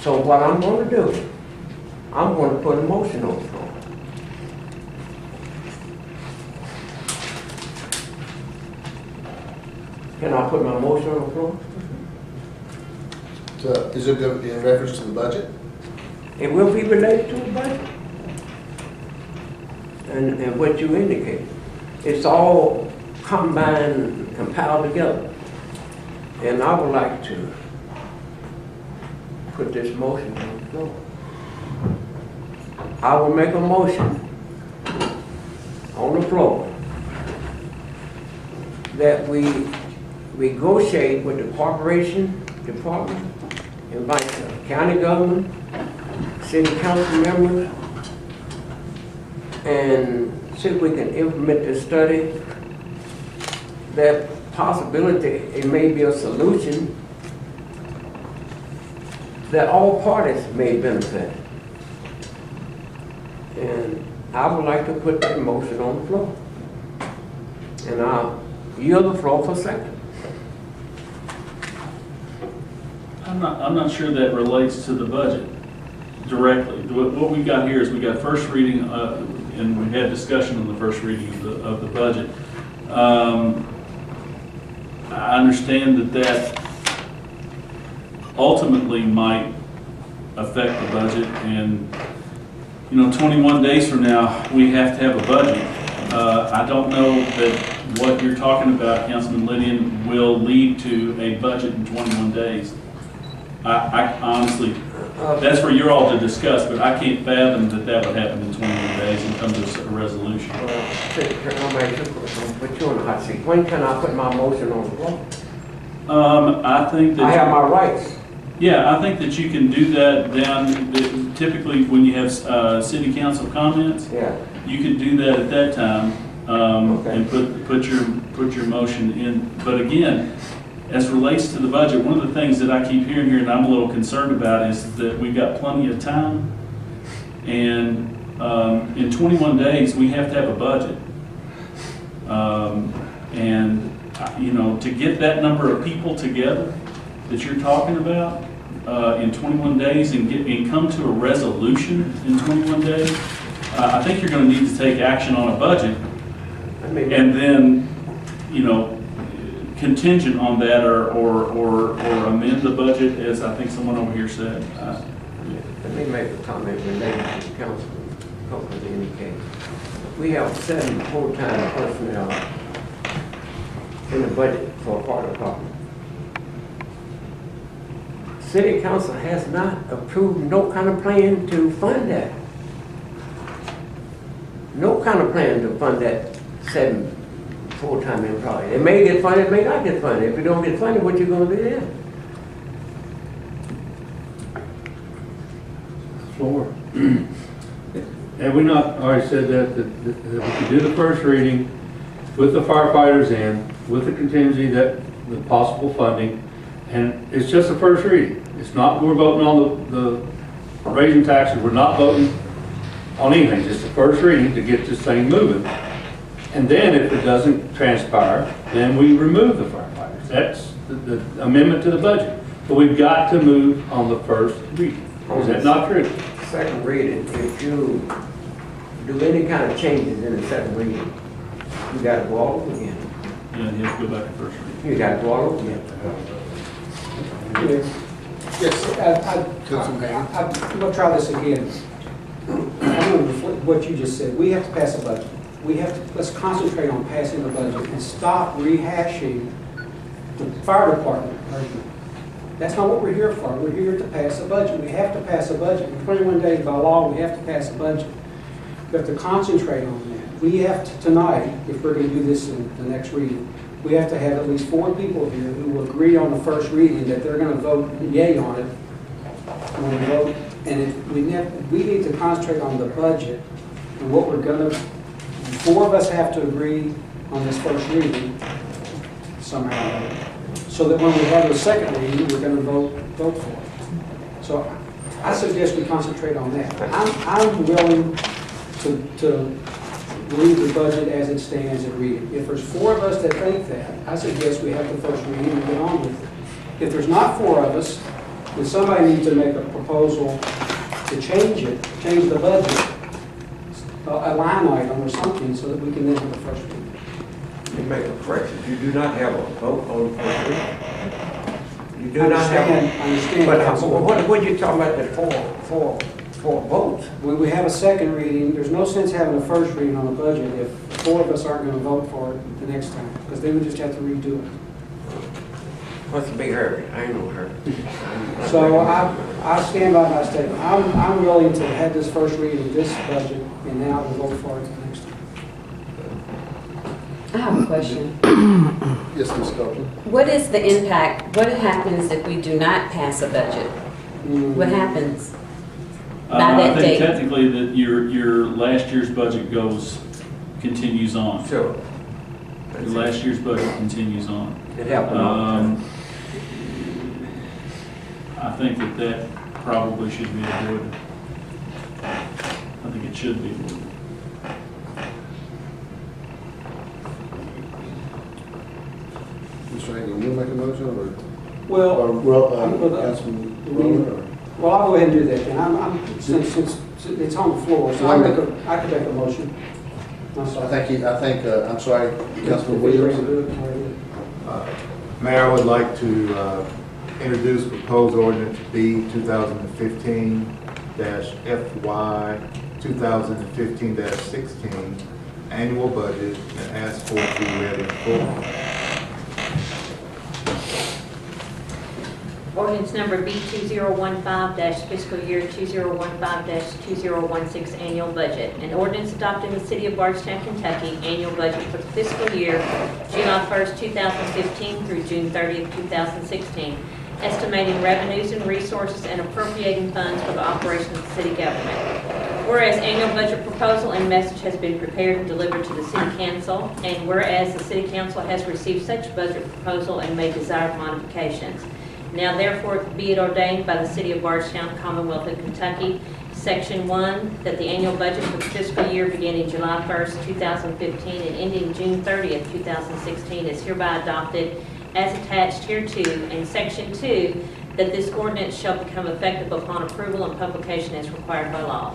So what I'm going to do, I'm going to put a motion on the floor. Can I put my motion on the floor? Is it going to be in reference to the budget? It will be related to the budget. And what you indicated. It's all combined, compiled together. And I would like to put this motion on the floor. I will make a motion on the floor that we negotiate with the corporation department, invite the county government, city council members, and see if we can implement this study. That possibility, it may be a solution that all parties may benefit. And I would like to put that motion on the floor. And I'll yield the floor for a second. I'm not sure that relates to the budget directly. What we got here is we got first reading, and we had discussion on the first reading of the budget. I understand that ultimately might affect the budget, and 21 days from now, we have to have a budget. I don't know that what you're talking about, Councilman Lydian, will lead to a budget in 21 days. I honestly, that's for you all to discuss, but I can't fathom that would happen in 21 days and come to a resolution. Put you on the hot seat. When can I put my motion on the floor? I think that I have my rights. Yeah, I think that you can do that down, typically when you have city council comments, Yeah. you could do that at that time, Okay. and put your motion in. But again, as relates to the budget, one of the things that I keep hearing here and I'm a little concerned about is that we've got plenty of time. And in 21 days, we have to have a budget. To get that number of people together that you're talking about in 21 days and come to a resolution in 21 days, I think you're going to need to take action on a budget. And then, contingent on that or amend the budget, as I think someone over here said. Let me make a comment related to the council company indicated. We have 7 full-time personnel in the budget for a fire department. City council has not approved no kind of plan to fund that. No kind of plan to fund that 7 full-time employees. It may get funded, it may not get funded. If it don't get funded, what you gonna do then? Floor. Have we not already said that we could do the first reading with the firefighters in, with the contingency that, the possible funding, and it's just the first reading. It's not, we're voting on the raising taxes, we're not voting on anything, just the first reading to get this thing moving. And then if it doesn't transpire, then we remove the firefighters. That's the amendment to the budget. But we've got to move on the first reading. Is that not true? Second reading, if you do any kind of changes in the second reading, you gotta go all over again. Yeah, you have to go back to first reading. You gotta go all over again. Councilman. I'm gonna try this again. I'm gonna reflect what you just said. We have to pass a budget. Let's concentrate on passing the budget and stop rehashing the fire department argument. That's not what we're here for. We're here to pass a budget. We have to pass a budget. In 21 days by law, we have to pass a budget. We have to concentrate on that. We have to, tonight, if we're going to do this in the next reading, we have to have at least 4 people here who will agree on the first reading that they're going to vote yay on it when we vote. And we need to concentrate on the budget and what we're going to, 4 of us have to agree on this first reading somehow. So that when we have the second reading, we're going to vote for it. So I suggest we concentrate on that. I'm willing to leave the budget as it stands and read it. If there's 4 of us that think that, I suggest we have the first reading and get on with it. If there's not 4 of us, then somebody needs to make a proposal to change the budget, a line item or something, so that we can then have the first reading. Let me make a correction. You do not have a vote on the first reading. You do I not have understand, But Councilman. what are you talking about, the four votes? When we have a second reading, there's no sense having a first reading on a budget if 4 of us aren't going to vote for it the next time, because then we just have to redo it. What's the big hurry? I ain't no hurry. So I stand by my statement. I'm willing to have this first reading of this budget and now to vote for it next time. I have a question. Yes, Ms. Copeland? What is the impact, what happens if we do not pass a budget? What happens? By I that think date. technically that your last year's budget continues on. Sure. Your last year's budget continues on. It happened. I think that probably should be avoided. I think it should be avoided. Mr. Hagan, you make a motion, or Well, Councilman Rowland, or? well, I'll go ahead and do that then. Since it's on the floor, so I could make a motion. I'm sorry. I'm sorry, Councilman If you're ready Williams. to do it, I'll do it. Mayor, I would like to introduce proposed ordinance B 2015-FY 2015-16 annual budget and ask for it to be read in full. Ordinance number B2015 fiscal year 2015-2016 annual budget. An ordinance adopting the City of Bardstown, Kentucky annual budget for the fiscal year July 1st, 2015 through June 30th, 2016, estimating revenues and resources and appropriating funds for the operation of the city government. Whereas annual budget proposal and message has been prepared and delivered to the City Council, and whereas the City Council has received such budget proposal and made desired modifications. Now therefore be it ordained by the City of Bardstown, Commonwealth of Kentucky, Section 1, that the annual budget for the fiscal year beginning July 1st, 2015 and ending June 30th, 2016 is hereby adopted as attached hereto, and Section 2, that this ordinance shall become effective upon approval and publication as required by law.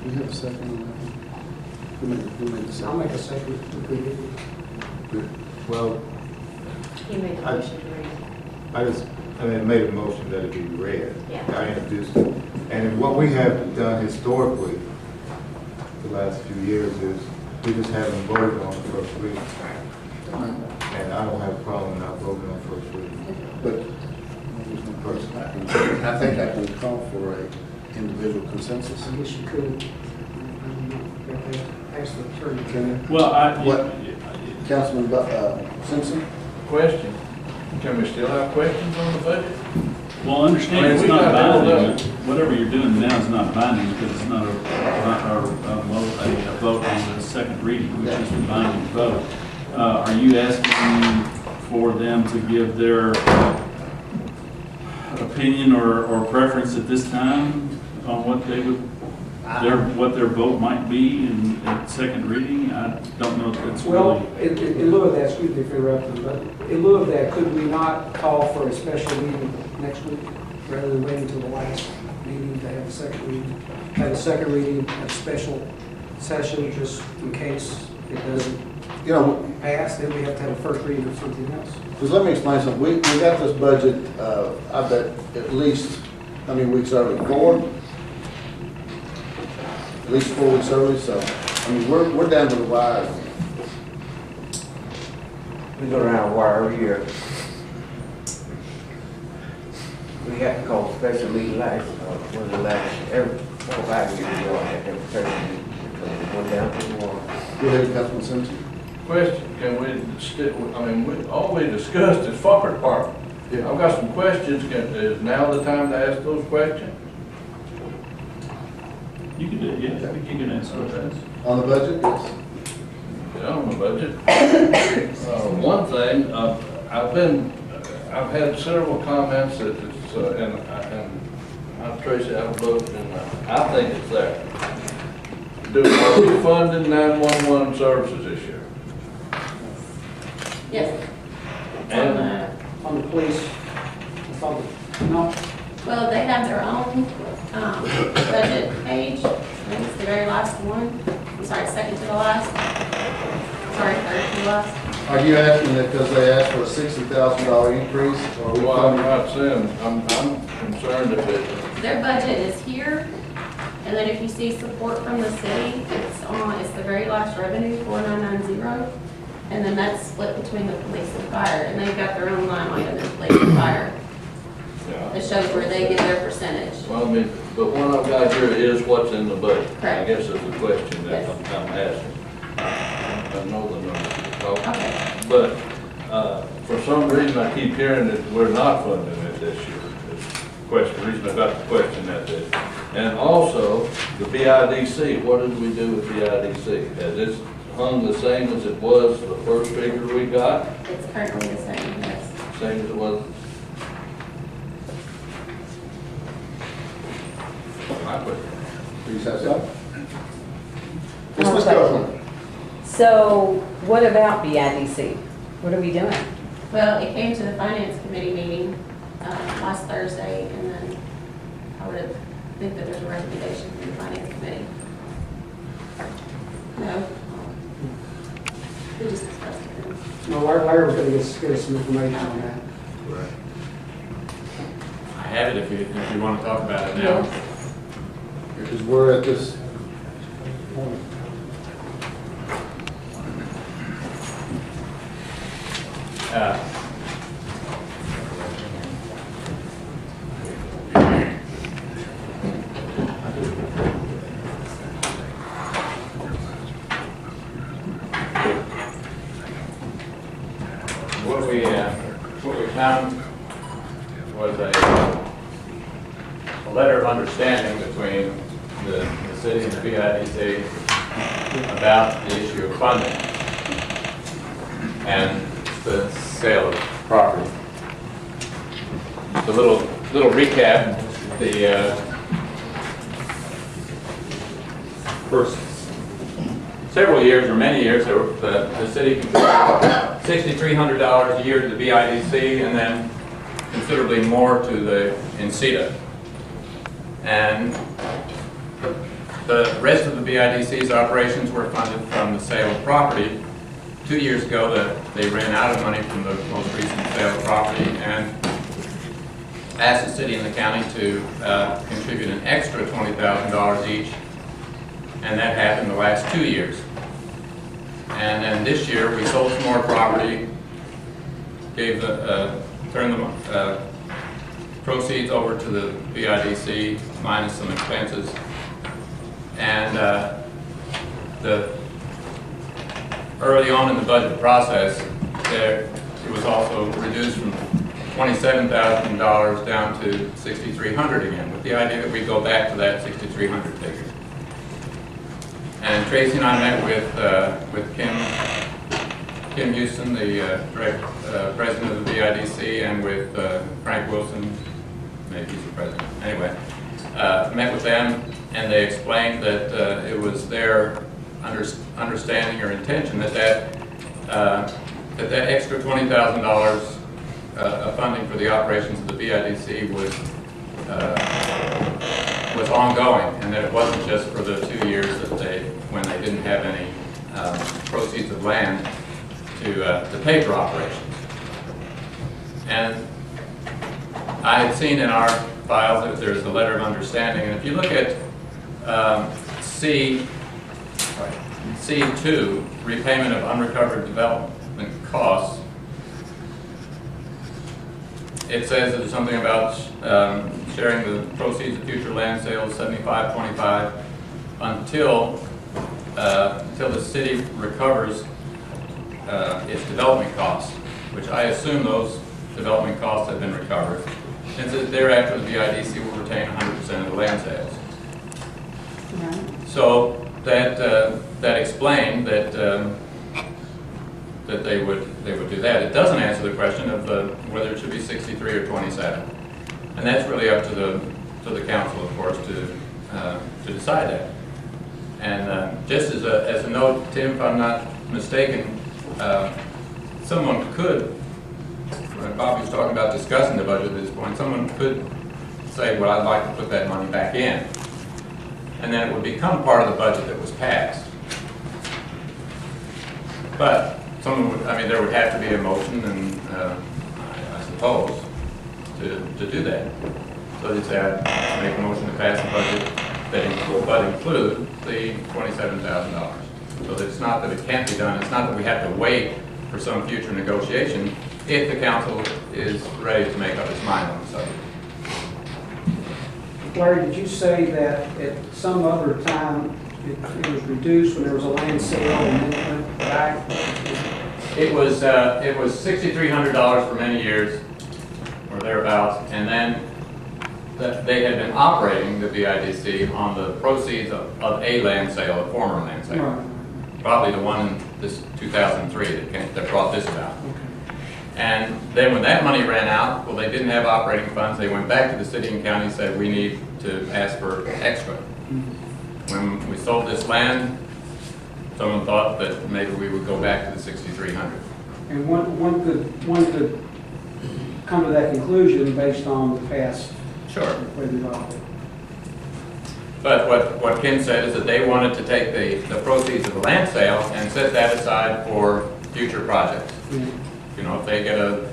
Do we have a second on that? Who made the second? I'll make a second. Well, He made the motion to read. I made a motion that it be read. Yeah. I introduced it. And what we have done historically the last few years is we just haven't voted on the first reading. And I don't have a problem not voting on first reading. But I think I can call for a individual consensus. I guess you could. Ask the attorney. Can you? Well, Councilman Simpson? Question, can we still have questions on the budget? well, understand I mean, it's we not got all binding. that. Whatever you're doing now is not binding because it's not a vote on the second reading, which is the binding vote. Are you asking for them to give their opinion or preference at this time on what they would, what their vote might be in second reading? I don't know if that's Well, really. in lieu of that, excuse me for interrupting, but in lieu of that, could we not call for a special meeting next week rather than waiting until the last meeting to have a second reading? Have a second reading, a special session, just in case it doesn't pass, then we have to have a first reading of something else. Because let me explain something. We got this budget, I bet at least, how many weeks early? 4? At least 4 weeks early, so, I mean, we're down to the wire. We go around the wire every year. We had to call a special meeting last, every 4 or 5 years ago, I had to have a special meeting. Because it went down to the wire. Go ahead, Councilman Simpson. Question, all we discussed is fire department. Yeah. I've got some questions, is now the time to ask those questions? You can do it, yeah, I think you can answer that. On the budget, yes. Yeah, on the budget. One thing, I've had several comments that it's, and Tracy, I've looked, and I think it's there. Are we funding 911 services this year? Yes. And On the police, no, Well, they have their own budget page. I think it's the very last one. I'm sorry, second to the last. Sorry, third to the last. Are you asking that because they asked for a $60,000 increase, or are we well, I'm funding? not saying, I'm concerned if it, Their budget is here, and then if you see support from the city, it's the very last revenue, 4990. And then that's split between the police and fire, and they've got their own line item in police and fire. It shows where they get their percentage. Well, I mean, but what I've got here is what's in the budget. I Correct. guess is the question that Yes. I'm asking. I know the numbers. Okay. But, for some reason, I keep hearing that we're not funding it this year. The reason I got the question that day. And also, the BIDC, what did we do with BIDC? Has it hung the same as it was the first figure we got? It's currently the same, yes. Same as it was? My question. Please have that. Yes, Ms. Copeland. So what about BIDC? What are we doing? Well, it came to the finance committee meeting last Thursday, and then I would have think that there's a recommendation from the finance committee. No? We just discussed it. No, Larry was going to get us some information on that. I have it if you want to talk about it now. Because we're at this point. What we found was a letter of understanding between the city and the BIDC about the issue of funding and the sale of property. The little recap, the first several years or many years, the city contributed $6,300 a year to the BIDC and then considerably more to the INCEDA. And the rest of the BIDC's operations were funded from the sale of property. 2 years ago, they ran out of money from the most recent sale of property and asked the city and the county to contribute an extra $20,000 each, and that happened the last 2 years. And then this year, we sold some more property, turned the proceeds over to the BIDC minus some expenses. And early on in the budget process, it was also reduced from $27,000 down to $6,300 again, with the idea that we go back to that $6,300 figure. And Tracy and I met with Kim Houston, the president of the BIDC, and with Frank Wilson, maybe he's the president. Anyway, met with them, and they explained that it was their understanding or intention that that extra $20,000 of funding for the operations of the BIDC was ongoing, and that it wasn't just for the 2 years when they didn't have any proceeds of land to pay for operations. And I had seen in our files that there's a letter of understanding, and if you look at C2, repayment of unrecovered development costs, it says that there's something about sharing the proceeds of future land sales, 75-25, until the city recovers its development costs, which I assume those development costs have been recovered, since thereafter the BIDC will retain 100% of the land sales. Right. So that explained that they would do that. It doesn't answer the question of whether it should be 63 or 27, and that's really up to the council, of course, to decide that. And just as a note, Tim, if I'm not mistaken, someone could, when Bobby was talking about discussing the budget at this point, someone could say, well, I'd like to put that money back in, and then it would become part of the budget that was passed. But there would have to be a motion, and I suppose, to do that. So they'd say, I'd make a motion to pass the budget that include the $27,000. So that it's not that it can't be done, it's not that we have to wait for some future negotiation if the council is ready to make up its mind on the subject. Larry, did you say that at some other time it was reduced when there was a land sale and then it went back? It was $6,300 for many years, or thereabouts, and then they had been operating the BIDC on the proceeds of a land sale, a former land sale. Right. Probably the one in this 2003 that brought this about. And then when that money ran out, well, they didn't have operating funds. They went back to the city and county and said, we need to ask for extra. When we sold this land, someone thought that maybe we would go back to the 6,300. And one could come to that conclusion based on the past. Sure. Way they've operated. But what Ken said is that they wanted to take the proceeds of the land sale and set that aside for future projects. Yeah. You know, if they get a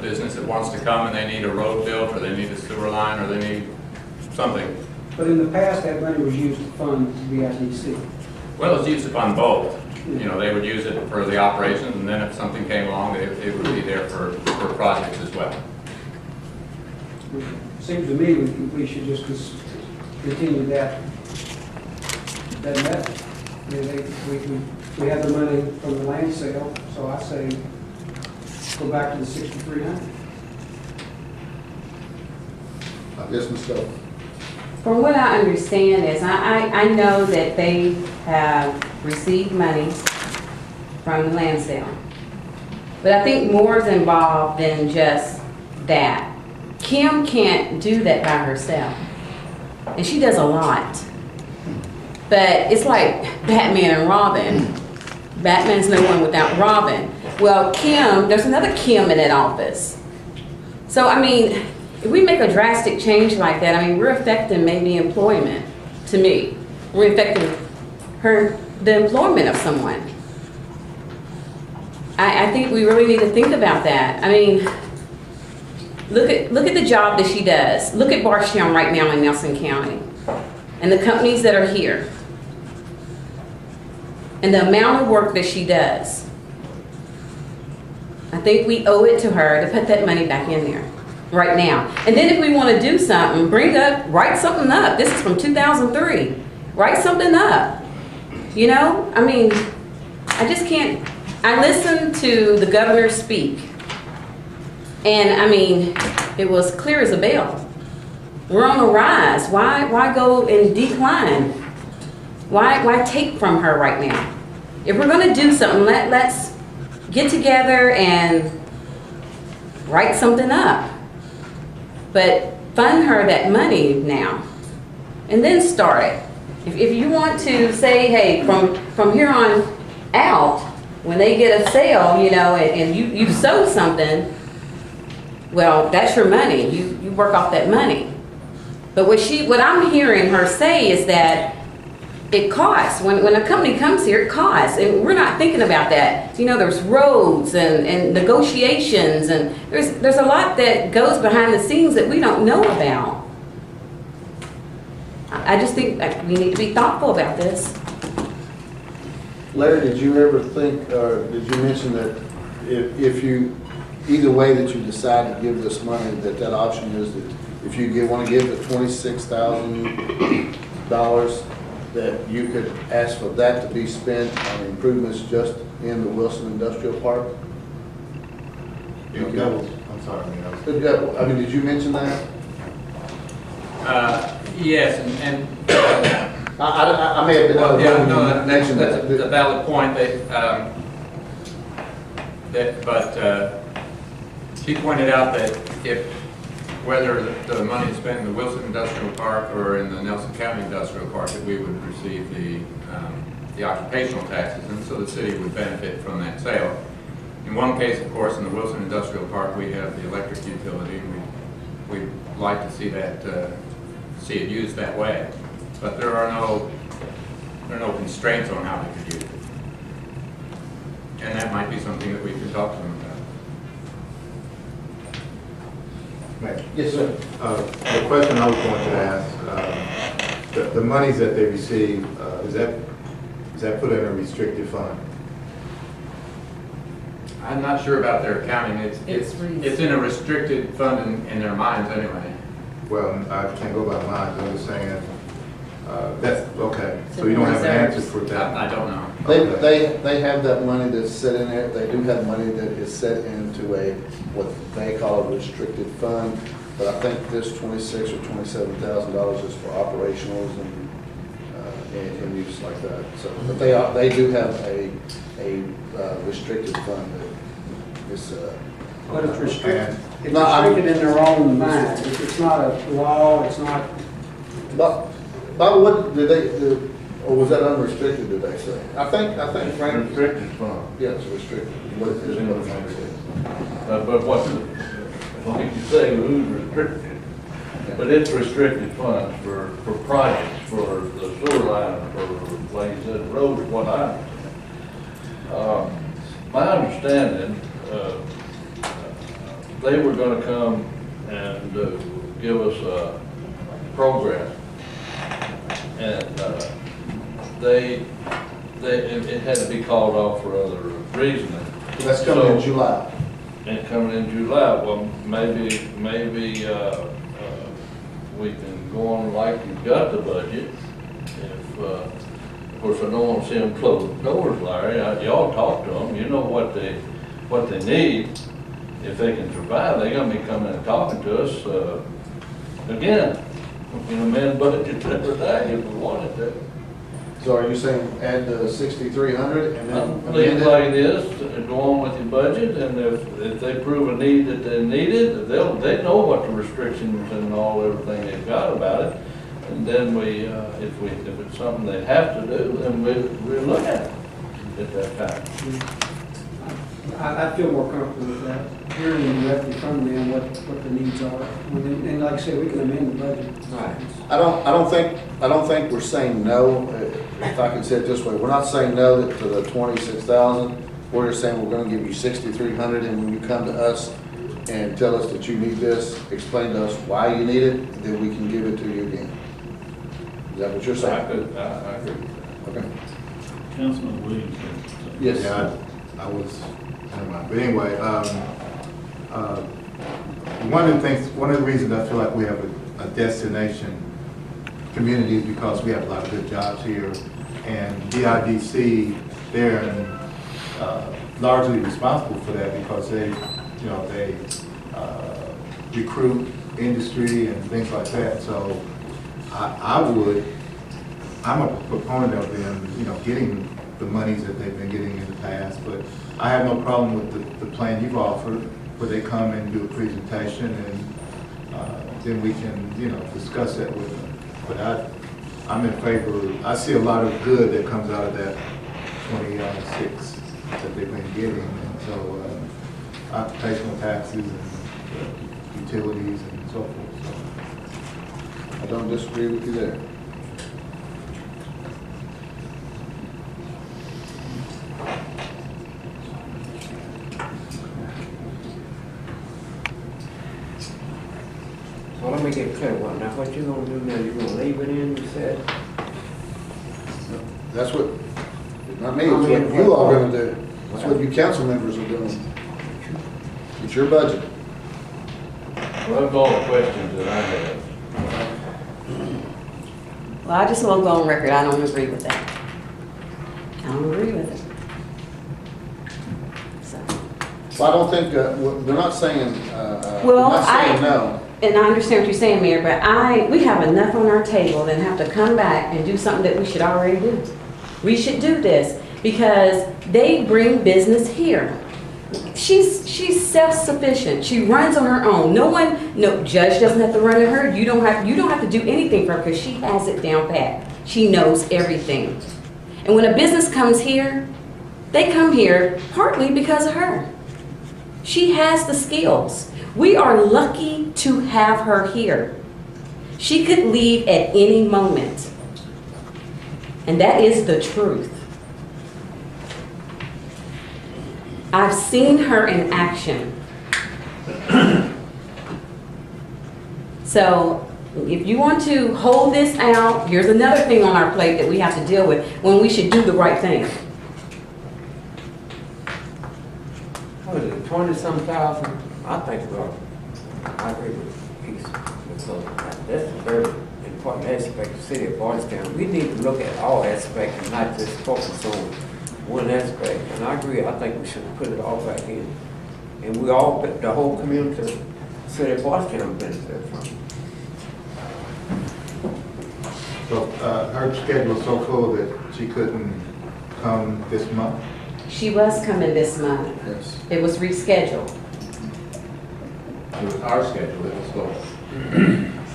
business that wants to come and they need a road built, or they need a sewer line, or they need something. But in the past, that money was used to fund the BIDC. Well, it's used to fund both. You know, they would use it for the operations, and then if something came along, it would be there for projects as well. Seems to me we should just continue that method. I mean, we have the money from the land sale, so I say go back to the 6,300. Yes, Ms. Stowe. From what I understand is, I know that they have received money from the land sale. But I think more is involved than just that. Kim can't do that by herself. And she does a lot. But it's like Batman and Robin. Batman's no one without Robin. Well, Kim, there's another Kim in that office. So, I mean, if we make a drastic change like that, I mean, we're affecting maybe employment, to me. We're affecting the employment of someone. I think we really need to think about that. I mean, look at the job that she does. Look at Bardstown right now in Nelson County and the companies that are here and the amount of work that she does. I think we owe it to her to put that money back in there right now. And then if we want to do something, write something up. This is from 2003. Write something up. You know, I mean, I just can't. I listened to the governor speak, and I mean, it was clear as a bell. We're on the rise. Why go and decline? Why take from her right now? If we're going to do something, let's get together and write something up. But fund her that money now, and then start it. If you want to say, hey, from here on out, when they get a sale, you know, and you sold something, well, that's your money. You work off that money. But what I'm hearing her say is that it costs. When a company comes here, it costs. And we're not thinking about that. You know, there's roads and negotiations, and there's a lot that goes behind the scenes that we don't know about. I just think that we need to be thoughtful about this. Larry, did you ever think, or did you mention that if you, either way that you decide to give this money, that option is that if you want to give the $26,000, that you could ask for that to be spent on improvements just in the Wilson Industrial Park? I'm sorry, I mean, did you mention that? Yes, and I may have been. yeah, no, that's a valid point. But she pointed out that whether the money is spent in the Wilson Industrial Park or in the Nelson County Industrial Park, that we would receive the occupational taxes, and so the city would benefit from that sale. In one case, of course, in the Wilson Industrial Park, we have the electric utility, and we'd like to see it used that way. But there are no constraints on how they could use it. And that might be something that we could talk to them about. Yes, sir. The question I was going to ask, the monies that they receive, is that Is that put in a restricted fund? I'm not sure about their accounting. It's in a restricted fund in their minds anyway. Well, I can't go by mine, I'm just saying, that's, okay, so you don't have an answer for that? I don't know. They have that money that's set in there, they do have money that is set into a, what they call a restricted fund, but I think this $26,000 or $27,000 is for operationals and use like that, so, but they do have a restricted fund that is, But it's restricted. It's No, I'm- restricted in their own mind. If it's not a law, it's not, Bob, what, did they, or was that unrestricted, did they say? I think, Frank. Restricted fund. Yeah, it's restricted. What it is, what Frank said. But what, like you say, who's restricted? But it's restricted funds for projects, for the sewer line, for, like you said, roads, whatnot. My understanding, they were gonna come and give us a program. And it had to be called off for other reasoning. That's coming in July. And coming in July, well, maybe we can go on like we've got the budget. If, of course, I don't want to see them close the doors, Larry. Y'all talk to them, you know what they need. If they can survive, they're gonna be coming and talking to us, again. You know, amend budget every day if we wanted to. So are you saying add the 6,300 and then? Leave it like it is, go on with your budget, and if they prove a need that they need it, they know what the restrictions and everything they've got about it. And then if it's something they have to do, then we'll look at it at that time. I feel more comfortable with that, hearing directly from them what the needs are. And like I said, we can amend the budget. Right. I don't think we're saying no, if I can say it this way, we're not saying no to the 26,000. We're just saying we're gonna give you 6,300, and when you come to us and tell us that you need this, explain to us why you need it, then we can give it to you again. Is that what you're saying? I agree. Okay. Councilman Williams. Yes. Yeah, I was, never mind. But anyway, one of the reasons I feel like we have a destination community is because we have a lot of good jobs here, and DIDC, they're largely responsible for that because they recruit industry and things like that. So I'm a proponent of them, getting the monies that they've been getting in the past, but I have no problem with the plan you've offered, where they come and do a presentation, and then we can, discuss that with them. But I'm in favor, I see a lot of good that comes out of that 26 that they've been getting, and so occupational taxes and utilities and so forth. So I don't disagree with you there. Well, let me get clear one. Now, what you gonna do now? You gonna leave it in, you said? That's what, not me, it's what you all are gonna do. That's what you council members are doing. It's your budget. Well, that's all the questions that I have. Well, I just want to go on record, I don't agree with that. I don't agree with it. So, Well, I don't think, they're not saying, Well, not saying no. and I understand what you're saying, Mayor, but we have enough on our table than have to come back and do something that we should already do. We should do this because they bring business here. She's self-sufficient. She runs on her own. No judge doesn't have to run on her. You don't have to do anything for her because she has it down pat. She knows everything. And when a business comes here, they come here partly because of her. She has the skills. We are lucky to have her here. She could leave at any moment. And that is the truth. I've seen her in action. So If you want to hold this out, here's another thing on our plate that we have to deal with when we should do the right thing. What is it, 20-some thousand? I think, well, I agree with Keith. So that's a very important aspect of the city of Bardstown. We need to look at all aspects and not just focus on one aspect. And I agree, I think we should put it all back in. And we all, the whole community, the city of Bardstown benefit from it. So, her schedule's so full that she couldn't come this month? She was coming this month. Yes. It was rescheduled. It was our schedule that was full.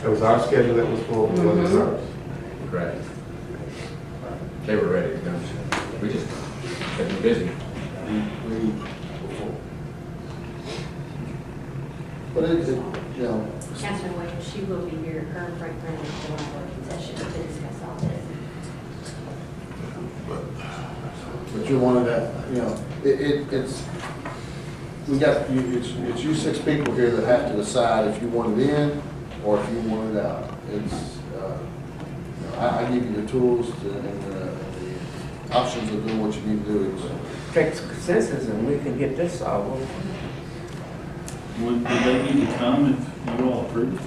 It was our schedule that was full, it wasn't hers. Correct. They were ready to go. We just been busy. But it, you know, Councilman Williams, she will be here, her and Frank Brown, in July working session to discuss all this. but you're one of that, you know, it's, we got, it's you 6 people here that have to decide if you want it in or if you want it out. It's, you know, I give you the tools and the options of doing what you need to do. Take some consensus and we can get this solved. Would they need to come if you all approve?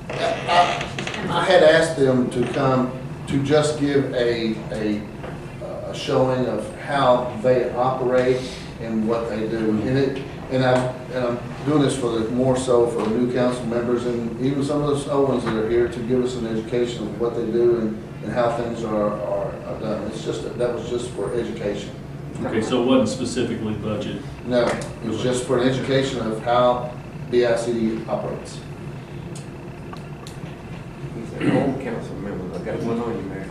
I had asked them to come to just give a showing of how they operate and what they do. And I'm doing this for the, more so for the new council members and even some of those old ones that are here to give us an education of what they do and how things are done. It's just, that was just for education. Okay, so it wasn't specifically budget. No, it was just for an education of how BICD operates. He's an old council member. I got one on you, Mayor.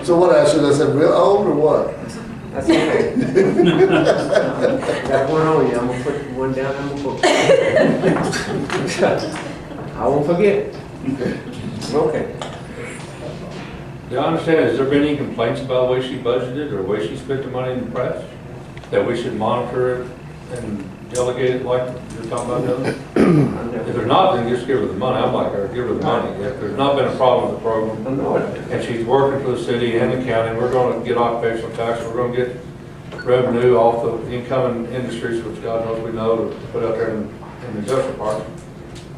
So what I should have said, real old or what? That's okay. Got one on you. I'm gonna put one down. I'm gonna put. I won't forget. Okay. Do I understand, has there been any complaints about the way she budgeted or the way she spent the money in the press? That we should monitor it and delegate it like you're talking about doing? If there's not, then just give her the money. I'd like her to give her the money. If there's not been a problem with the program, and she's working for the city and the county, we're gonna get occupational tax, we're gonna get revenue off the incoming industries, which God knows we know, to put out there in the industrial park.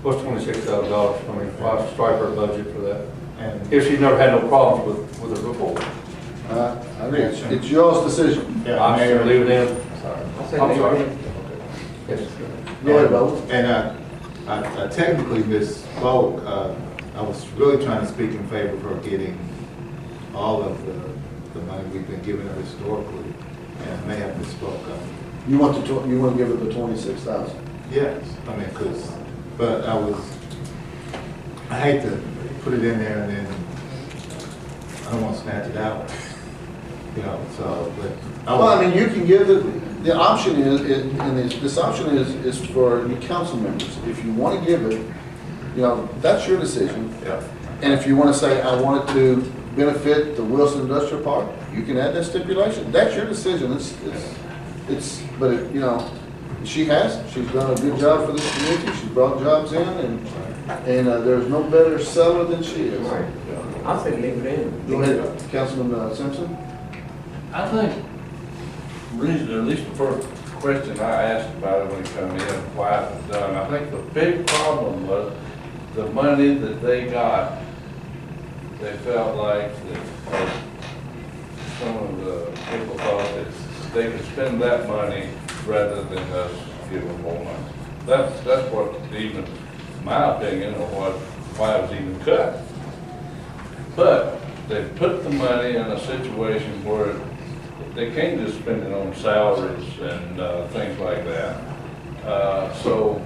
What's $26,000? I mean, why stripe her budget for that? And If she's never had no problems with it before. I agree. It's y'all's decision. I'm just gonna leave it in. I'm sorry. Yes. Go ahead, Bo. And I technically misspoke. I was really trying to speak in favor of her getting all of the money we've been giving her historically, and I may have misspoke. You want to give her the 26,000? Yes, I mean, but I hate to put it in there and then I don't want to snatch it out, you know, so, but. Well, I mean, you can give the option this option is for you council members. If you want to give it, you know, that's your decision. Yeah. And if you want to say, I want it to benefit the Wilson Industrial Park, you can add that stipulation. That's your decision. But you know, she's done a good job for this community. She's brought jobs in and there's no better seller than she is. Right. I say leave it in. Go ahead, Councilman Simpson. I think, reason, at least the first question I asked about it when he come in, why it was done, I think the big problem was the money that they got, they felt like that some of the people thought that they could spend that money rather than us give them more money. That's what even, my opinion, of why it was even cut. But they put the money in a situation where they can't just spend it on salaries and things like that. So,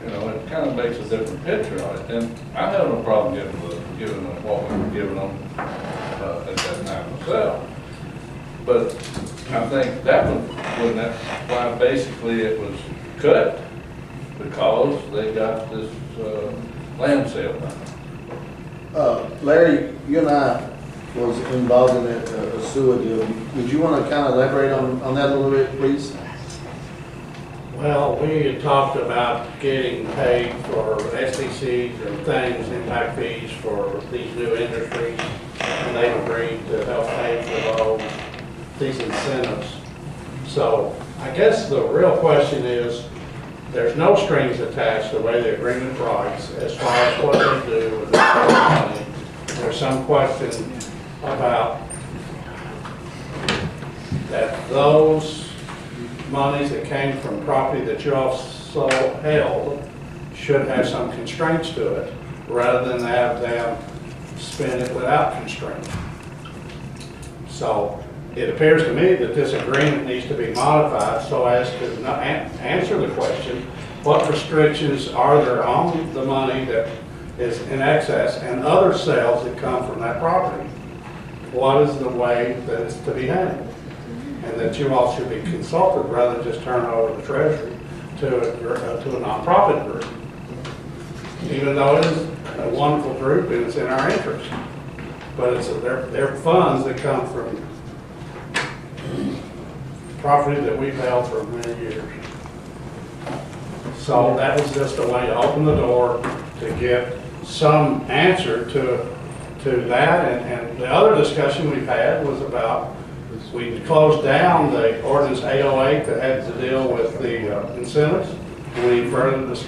you know, it kind of makes a different picture on it. And I have no problem giving them what we were giving them at that time myself. But I think that was when why basically it was cut, because they got this land sale done. Larry, you and I was involved in a sewer deal. Would you want to kind of elaborate on that a little bit, please? Well, we had talked about getting paid for SDCs and things, impact fees for these new industries, and they've agreed to help pay for these incentives. So I guess the real question is, there's no strings attached the way the agreement writes as far as what they do with the money. There's some question about that those monies that came from property that you also held should have some constraints to it, rather than have them spend it without constraint. So it appears to me that this agreement needs to be modified so as to answer the question, what restrictions are there on the money that is in excess and other sales that come from that property? What is the way that it's to be handled? And that you all should be consulted rather than just turn over the treasury to a nonprofit group. Even though it is a wonderful group and it's in our interest. But it's they're funds that come from property that we've held for many years. So that was just a way to open the door to get some answer to that. And the other discussion we've had was about, we closed down the ordinance 808 that had to deal with the incentives. We furthered this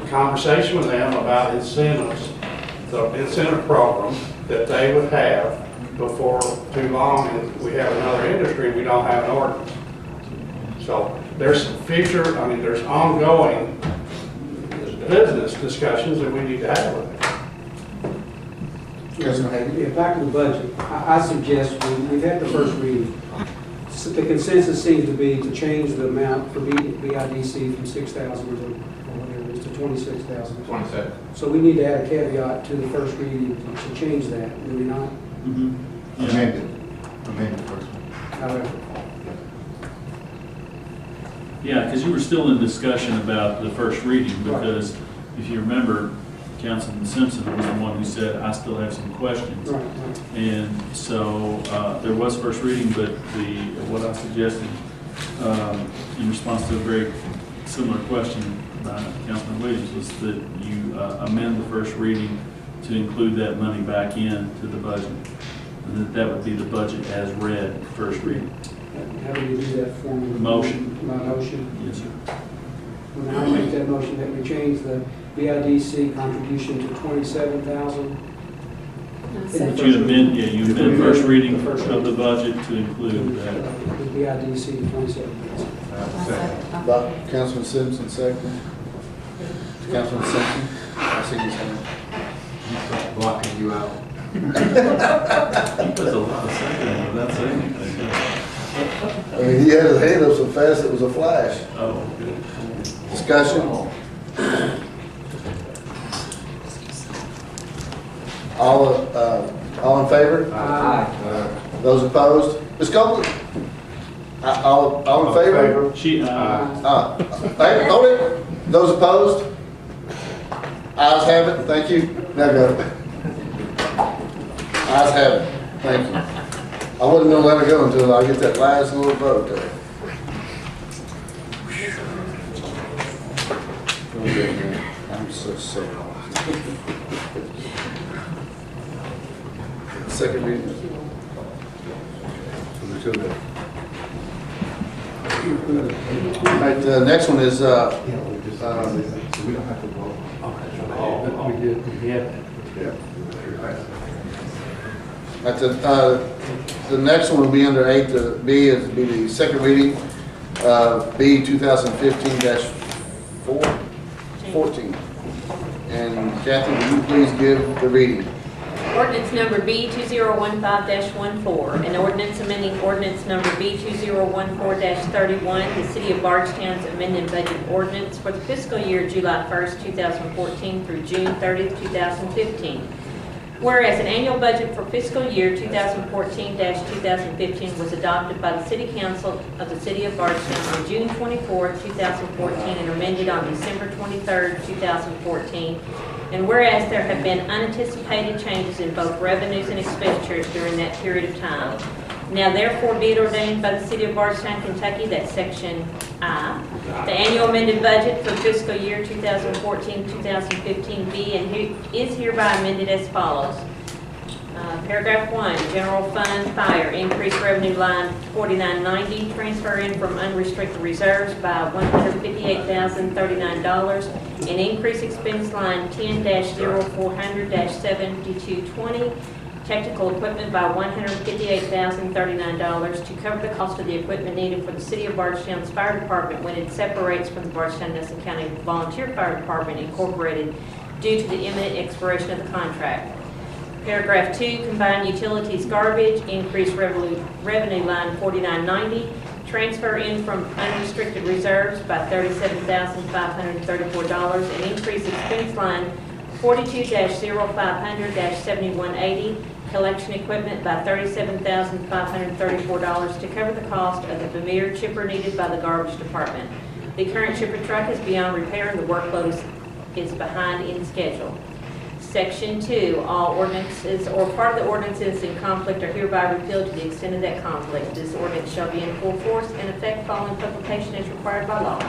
conversation with them about incentives, the incentive program that they would have before too long. And we have another industry, we don't have an ordinance. So there's future, there's ongoing business discussions that we need to have with them. Yeah, back to the budget. I suggest we've had the first reading. The consensus seems to be to change the amount for BIDC from 6,000 or whatever it is to 26,000. 27. So we need to add a caveat to the first reading to change that, do we not? Amended first. However, Yeah, because you were still in discussion about the first reading, because if you remember, Councilman Simpson was the one who said, I still have some questions. right. And so there was first reading, but what I suggested in response to a very similar question by Councilman Williams was that you amend the first reading to include that money back into the budget. And that would be the budget as read, first reading. How do we do that form? Motion. My motion. Yes, sir. When I make that motion, that we change the BIDC contribution to 27,000. But you amend, you amend first reading of the budget to include that. The BIDC to 27,000. Councilman Simpson, second. Councilman Simpson, I see his hand. Blocking you out. He does a lot of saying without saying anything. He had his hand up so fast it was a flash. Oh, good. Discussion? All in favor? Aye. Those opposed? Ms. Copeland? All in favor? She, Hey, hold it. Those opposed? Ayes have it. Thank you. Now go. Ayes have it. Thank you. I wasn't gonna let her go until I get that last little vote there. I'm so sick. Second reading. All right, the next one is, We don't have to vote. We did, the next one will be under 8B, is be the second reading of B 2015-14. And Kathy, will you please give the reading? Ordinance number B 2015-14, an ordinance amending ordinance number B 2014-31, the City of Bardstown's amended budget ordinance for the fiscal year July 1st, 2014 through June 30th, 2015. Whereas an annual budget for fiscal year 2014-2015 was adopted by the City Council of the City of Bardstown on June 24th, 2014, and amended on December 23rd, 2014. And whereas there have been unanticipated changes in both revenues and expenditures during that period of time. Now therefore be it ordained by the City of Bardstown, Kentucky, that Section I The annual amended budget for fiscal year 2014-2015 be and is hereby amended as follows. Paragraph 1, general fund fire, increase revenue line 4990, transfer in from unrestricted reserves by $158,039, and increase expense line 10-0400-7220, technical equipment by $158,039 to cover the cost of the equipment needed for the City of Bardstown's Fire Department when it separates from the Bardstown-Nelson County Volunteer Fire Department Incorporated due to the imminent expiration of the contract. Paragraph 2, combined utilities garbage, increase revenue line 4990, transfer in from unrestricted reserves by $37,534, and increase expense line 42-0500-7180, collection equipment by $37,534 to cover the cost of the Vermeer chipper needed by the garbage department. The current chipper truck is beyond repair and the workload is behind in schedule. Section 2, all ordinances or part of the ordinances in conflict are hereby repealed to the extent of that conflict. This ordinance shall be in full force and effect following publication as required by law.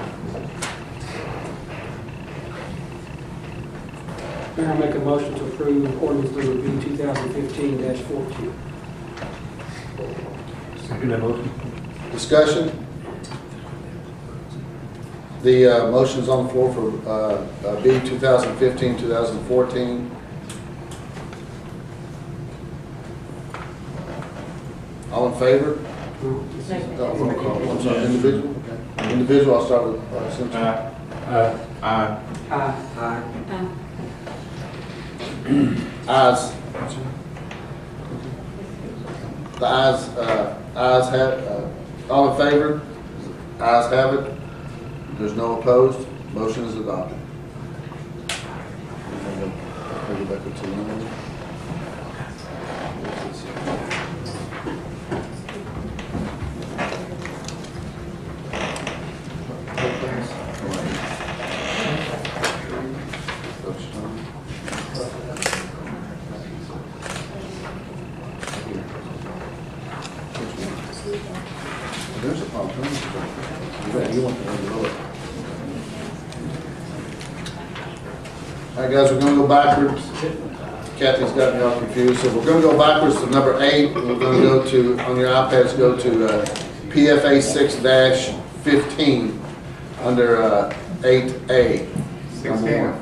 Mayor, I make a motion to approve ordinance number B 2015-14. Second that motion. Discussion? The motion's on the floor for B 2015-2014. All in favor? Roll call. I'm sorry, individual? Okay. Individual, I'll start with Simpson. Aye. Ayes. The ayes have, all in favor? Ayes have it. There's no opposed. Motion is adopted. Bring it back up to the line. There's a problem. You want to lower. All right, guys, we're going to go backwards. Kathy's got me all confused. So we're going to go backwards to number 8. And we're going to go to, on your iPads, go to PFA 6-15 under 8A. 16.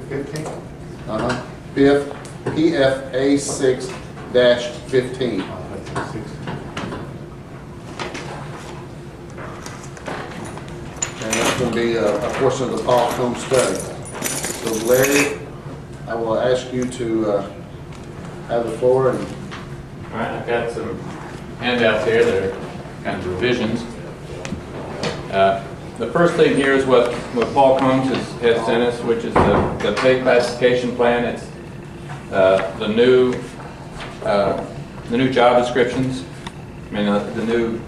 15? PFA 6-15. And that's going to be a portion of the Paul Combs study. So Larry, I will ask you to have the floor. And All right, I've got some handouts here that are kind of revisions. The first thing here is what Paul Combs has sent us, which is the pay classification plan. It's the new job descriptions, the new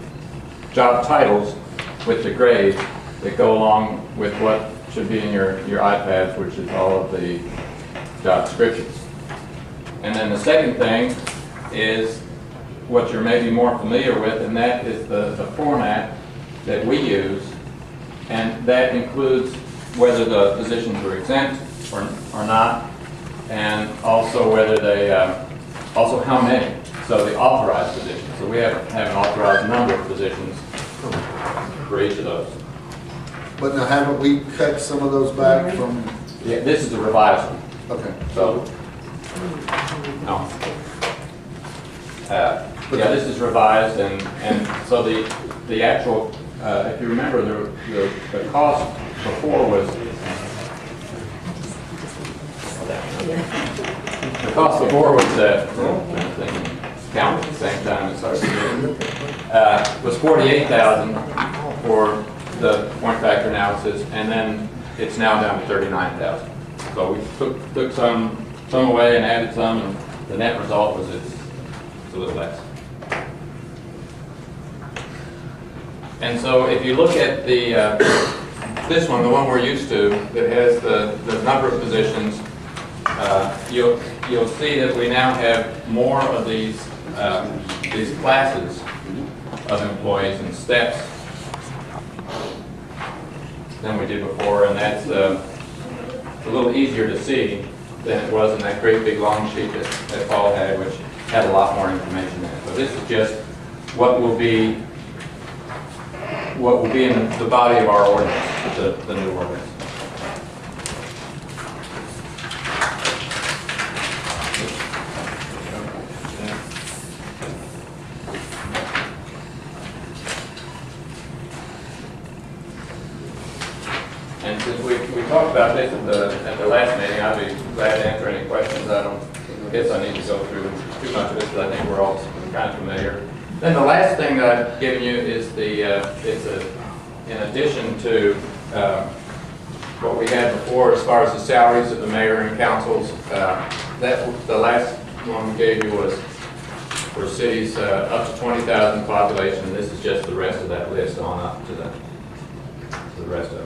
job titles with the grades that go along with what should be in your iPads, which is all of the job descriptions. And then the second thing is what you're maybe more familiar with, and that is the format that we use, and that includes whether the positions were exempt or not, and also whether they, also how many, so the authorized positions. So we have an authorized number of positions for each of those. but now haven't we cut some of those back from? Yeah, this is the revised one. Okay. So, no. Yeah, this is revised, and so the actual, if you remember, the cost before was, the cost before was count at the same time as ours, was $48,000 for the point factor analysis, and then it's now down to $39,000. So we took some away and added some, and the net result was it's a little less. And so if you look at the this one, the one we're used to, that has the number of positions, you'll see that we now have more of these classes of employees and steps. than we did before, and that's a little easier to see than it was in that great big long sheet that Paul had, which had a lot more information in it. So this is just what will be in the body of our ordinance, the new ordinance. And since we talked about this at the last meeting, I'd be glad to answer any questions. I guess I need to go through too much of this, but I think we're all kind of familiar. Then the last thing that I've given you is in addition to what we had before as far as the salaries of the mayor and councils, the last one we gave you was for cities up to 20,000 population, and this is just the rest of that list on up to the rest of it.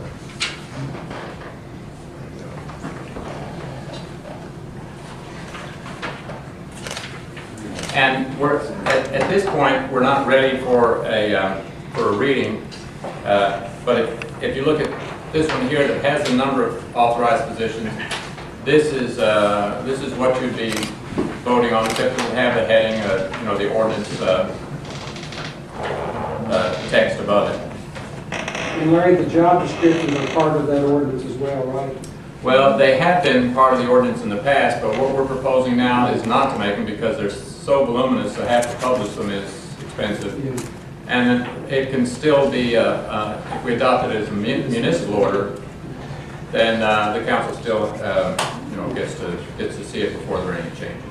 And we're at this point, we're not ready for a reading. But if you look at this one here that has the number of authorized positions, this is what you'd be voting on, except it will have the heading, the ordinance text above it. And Larry, the job descriptions are part of that ordinance as well, right? Well, they have been part of the ordinance in the past, but what we're proposing now is not to make them because they're so voluminous, to have to publish them is expensive. Yeah. And it can still be, if we adopt it as a municipal order, then the council still, gets to see it before there are any changes.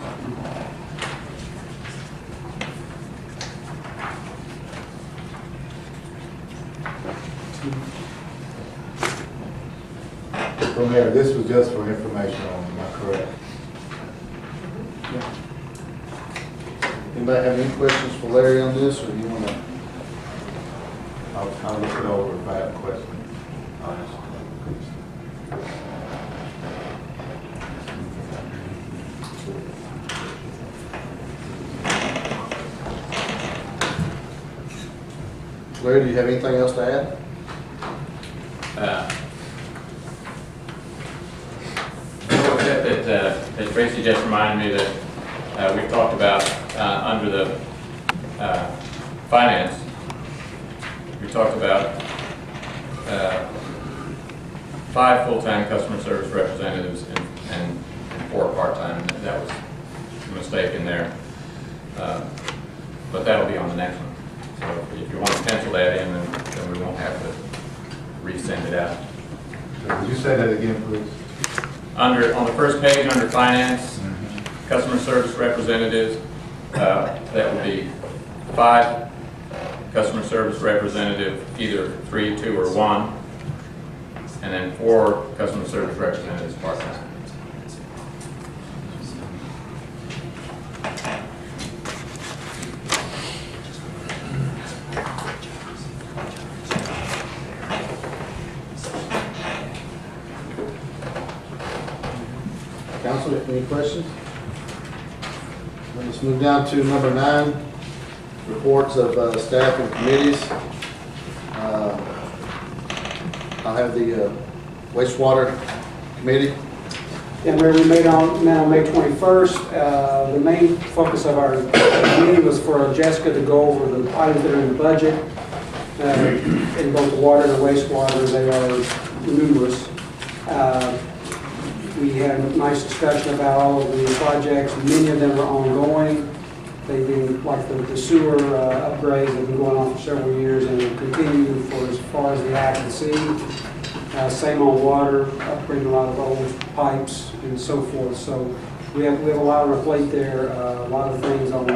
So Mayor, this was just for information only, am I correct? Anybody have any questions for Larry on this, or do you want to? I'll look it over if I have questions. Larry, do you have anything else to add? That Tracy just reminded me that we've talked about under the finance. We talked about 5 full-time customer service representatives and 4 part-time. That was a mistake in there, but that'll be on the next one. So if you want to pencil that in, then we won't have to resend it out. Could you say that again, please? On the first page, under finance, customer service representatives, that would be 5 customer service representative, either 3, 2, or 1, and then 4 customer service representatives part-time. Council, any questions? Let's move down to number 9, reports of staff and committees. I'll have the wastewater committee. Yeah, Mayor, we met on May 21st. The main focus of our meeting was for Jessica to go over the items that are in the budget. In both the water and the wastewater, they are numerous. We had a nice discussion about all of the projects. Many of them are ongoing. They've been, like the sewer upgrades have been going on for several years and will continue for as far as the eye can see. Same on water, upgrading a lot of old pipes and so forth. So we have a lot on our plate there, a lot of things on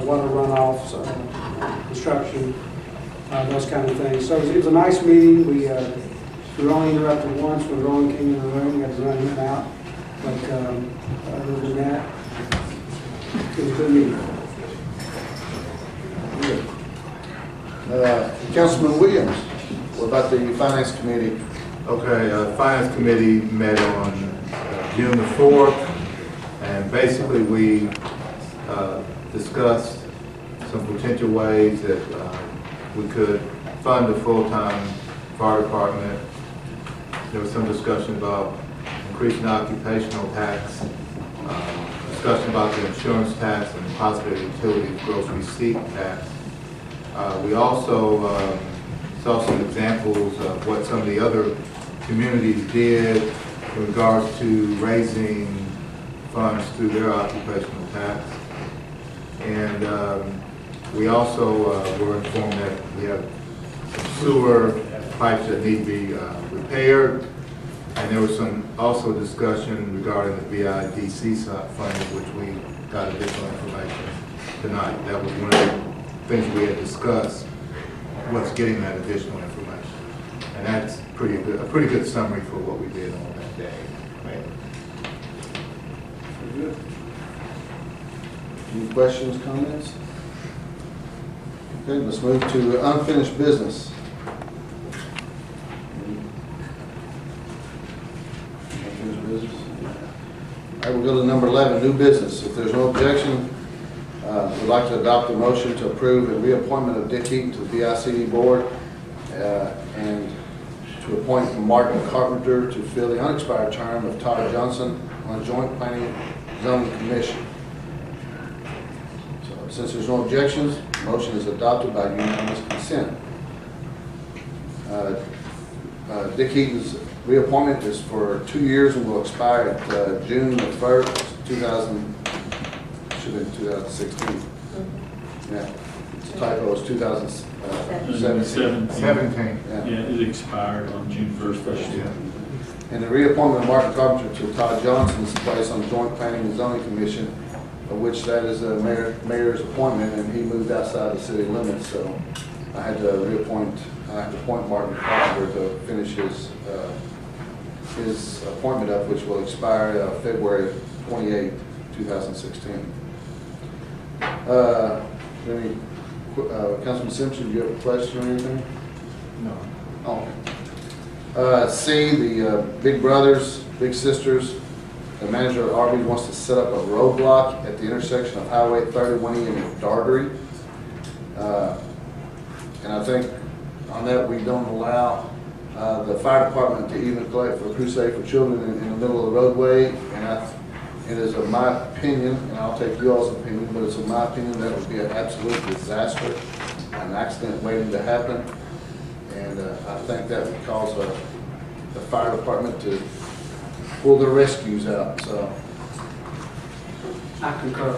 water runoffs, construction, those kind of things. So it was a nice meeting. We were only interrupted once when Rowan came in the room. We had to run him out. But other than that, it was a good meeting. Councilman Williams, what about the finance committee? Okay, Finance Committee met on June the 4th, and basically we discussed some potential ways that we could fund the full-time fire department There was some discussion about increasing occupational tax, discussion about the insurance tax and possibly utility gross receipt tax. We also saw some examples of what some of the other communities did in regards to raising funds through their occupational tax. And we also were informed that we have some sewer pipes that need to be repaired. And there was some also discussion regarding the BIDC funding, which we got additional information tonight. That was one of the things we had discussed, was getting that additional information. And that's a pretty good summary for what we did on that day. Very good. Any questions, comments? Okay, let's move to unfinished business. Unfinished business. All right, we'll go to number 11, new business. If there's no objection, we'd like to adopt a motion to approve a reappointment of Dick Eaton to the BICD board and to appoint Martin Carpenter to fill the unexpired term of Todd Johnson on the Joint Planning Zoning Commission. So since there's no objections, the motion is adopted by unanimous consent. Dick Eaton's reappointment is for 2 years and will expire at June the 1st, 2016. Yeah, it's a typo, it's 2017. 17. Yeah. Yeah, it expired on June 1st this year. And the reappointment of Martin Carpenter to Todd Johnson's place on the Joint Planning and Zoning Commission, of which that is the mayor's appointment, and he moved outside the city limits, so I had to appoint Martin Carpenter to finish his appointment up, which will expire February 28, 2016. Councilman Simpson, do you have a question or anything? No. Oh. C, the Big Brothers, Big Sisters, the manager of Arby's wants to set up a roadblock at the intersection of Highway 31E and Dartery. And I think on that, we don't allow the fire department to even collect for Crusade for Children in the middle of the roadway. And it is of my opinion, and I'll take you all's opinion, but it's of my opinion that would be an absolute disaster, an accident waiting to happen. And I think that would cause the fire department to pull their rescues out, so. I concur.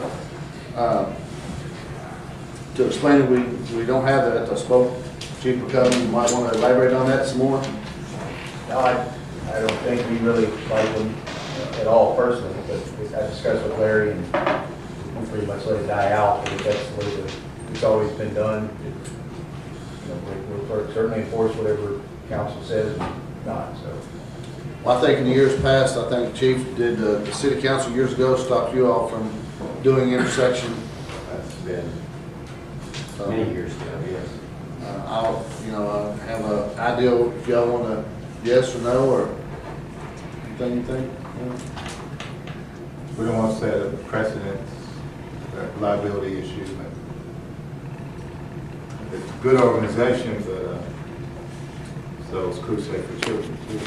To explain it, we don't have that. I spoke, Chief McCollum, you might want to elaborate on that some more. No, I don't think we really like them at all personally, but I discussed with Larry and we pretty much let it die out, because that's the way that it's always been done. We'll certainly enforce whatever council says and not, so. Well, I think in the years past, I think Chief did, the city council years ago stopped you all from doing intersection. That's been many years ago, yes. I'll, have an idea if y'all want to yes or no, or anything you think? We don't want to set a precedent, liability issue. It's a good organization, but so it's Crusade for Children too.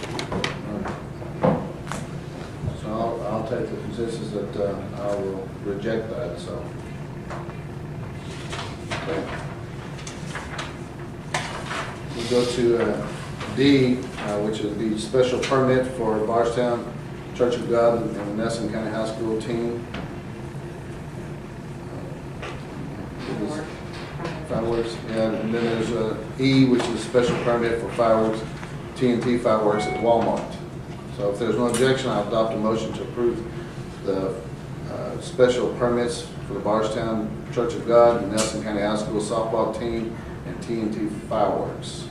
So I'll take the consensus that I will reject that, so. Okay. We go to D, which is the special permit for Bardstown Church of God and the Nelson County High School team. Fireworks, yeah, and then there's E, which is a special permit for fireworks, TNT fireworks at Walmart. So if there's no objection, I'll adopt a motion to approve the special permits for the Bardstown Church of God and Nelson County High School softball team and TNT fireworks.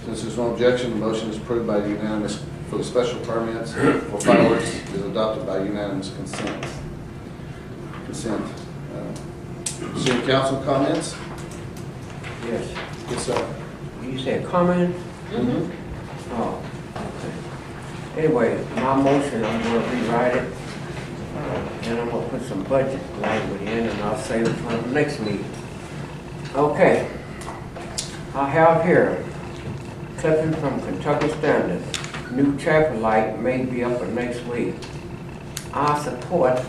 Since there's no objection, the motion is approved by unanimous for the special permits for fireworks is adopted by unanimous consent. City council comments? Yes. Yes, sir. You said comment? Mm-hmm. Oh, okay. Anyway, my motion, I'm going to rewrite it, and I'm going to put some budget language in, and I'll save it for the next meeting. Okay. I have here clipping from Kentucky Standard. New traffic light may be up next week. I support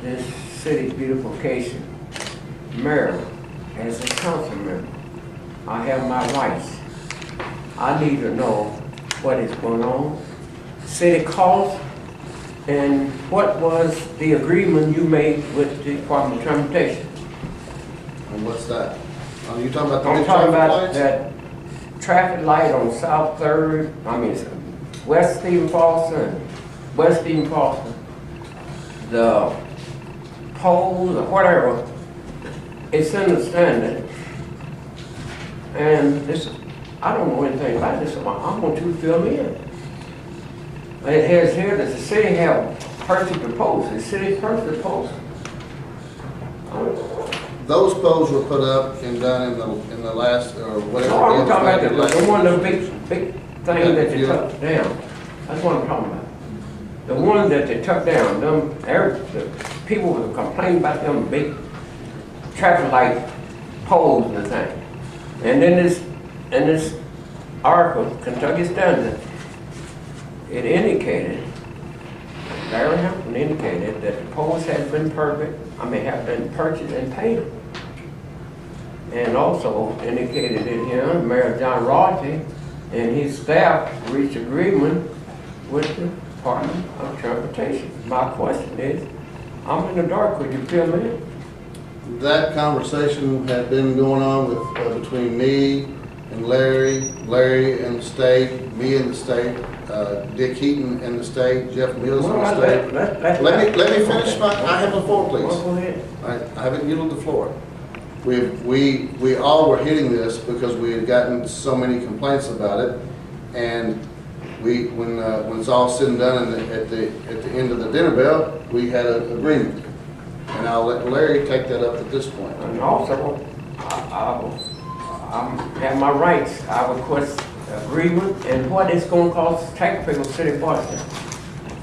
this city beautification. Maryland, as a council member, I have my rights. I need to know what is going on, city costs, and what was the agreement you made with the Department of Transportation? And what's that? Are you talking about the I'm new talking traffic about lights? that traffic light on South Third, West Stephen Foster and West Stephen Foster. The poles or whatever, it's in the standard. And this, I don't know anything about this, I want you to fill me in. It has here that the city have purchased the poles, the city purchased the poles. Those poles were put up and done in the last, or whatever. No, I'm deal talking was made about last the one of year. the big thing that they took down. That's what I'm talking about. The one that they took down, the people were complaining about them big traffic light poles and thing. And then in this article, Kentucky Standard, it indicated, Barry Hampton indicated that the poles have been have been purchased and paid. And also indicated in here, Mayor John Rogers and his staff reached agreement with the Department of Transportation. My question is, I'm in the dark, could you fill me in? That conversation had been going on with, between me and Larry and the state, me and the state, Dick Heaton and the state, Jeff Mills and the state. Let me finish I have the floor, please. Go ahead. I haven't yielded the floor. We all were hitting this because we had gotten so many complaints about it, and when it's all said and done at the end of the dinner bell, we had an agreement. And I'll let Larry take that up at this point. And also, I have my rights. I request agreement and what it's going to cost taxpayers of City of Bardstown.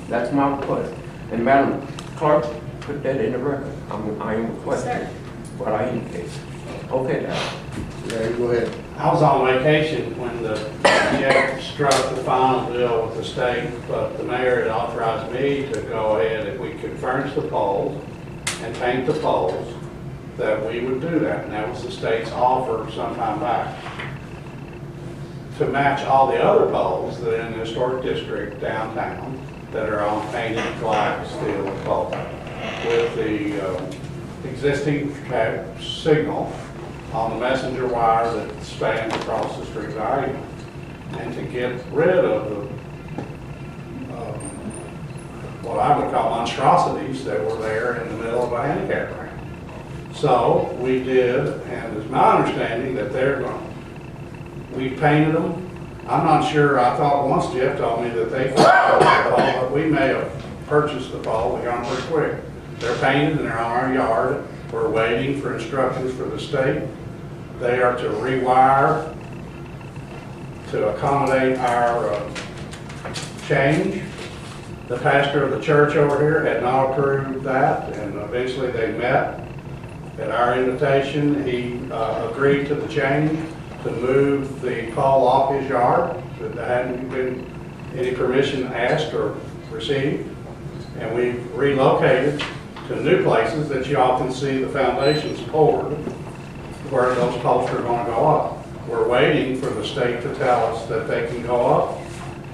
That's my request. And Madam Clerk, put that in the record. I am requesting what I indicate. Okay, now. Larry, go ahead. I was on vacation when the executive struck the final deal with the state, but the mayor had authorized me to go ahead, if we could furnish the poles and paint the poles, that we would do that. And that was the state's offer sometime back. To match all the other poles that are in the historic district downtown that are on painted black steel poles with the existing signal on the messenger wire that spans across the street diagonal, and to get rid of the what I would call monstrosities that were there in the middle of a handicap ramp. So we did, and it's my understanding that we painted them. I'm not sure, I thought once Jeff told me that they purchased the pole, but we may have purchased the pole, we got them pretty quick. They're painted and they're on our yard. We're waiting for instructions for the state. They are to rewire to accommodate our change. The pastor of the church over here had not approved that, and eventually they met. At our invitation, he agreed to the change to move the pole off his yard. There hadn't been any permission asked or received. And we've relocated to new places that you all can see the foundations poured where those poles are going to go up. We're waiting for the state to tell us that they can go up.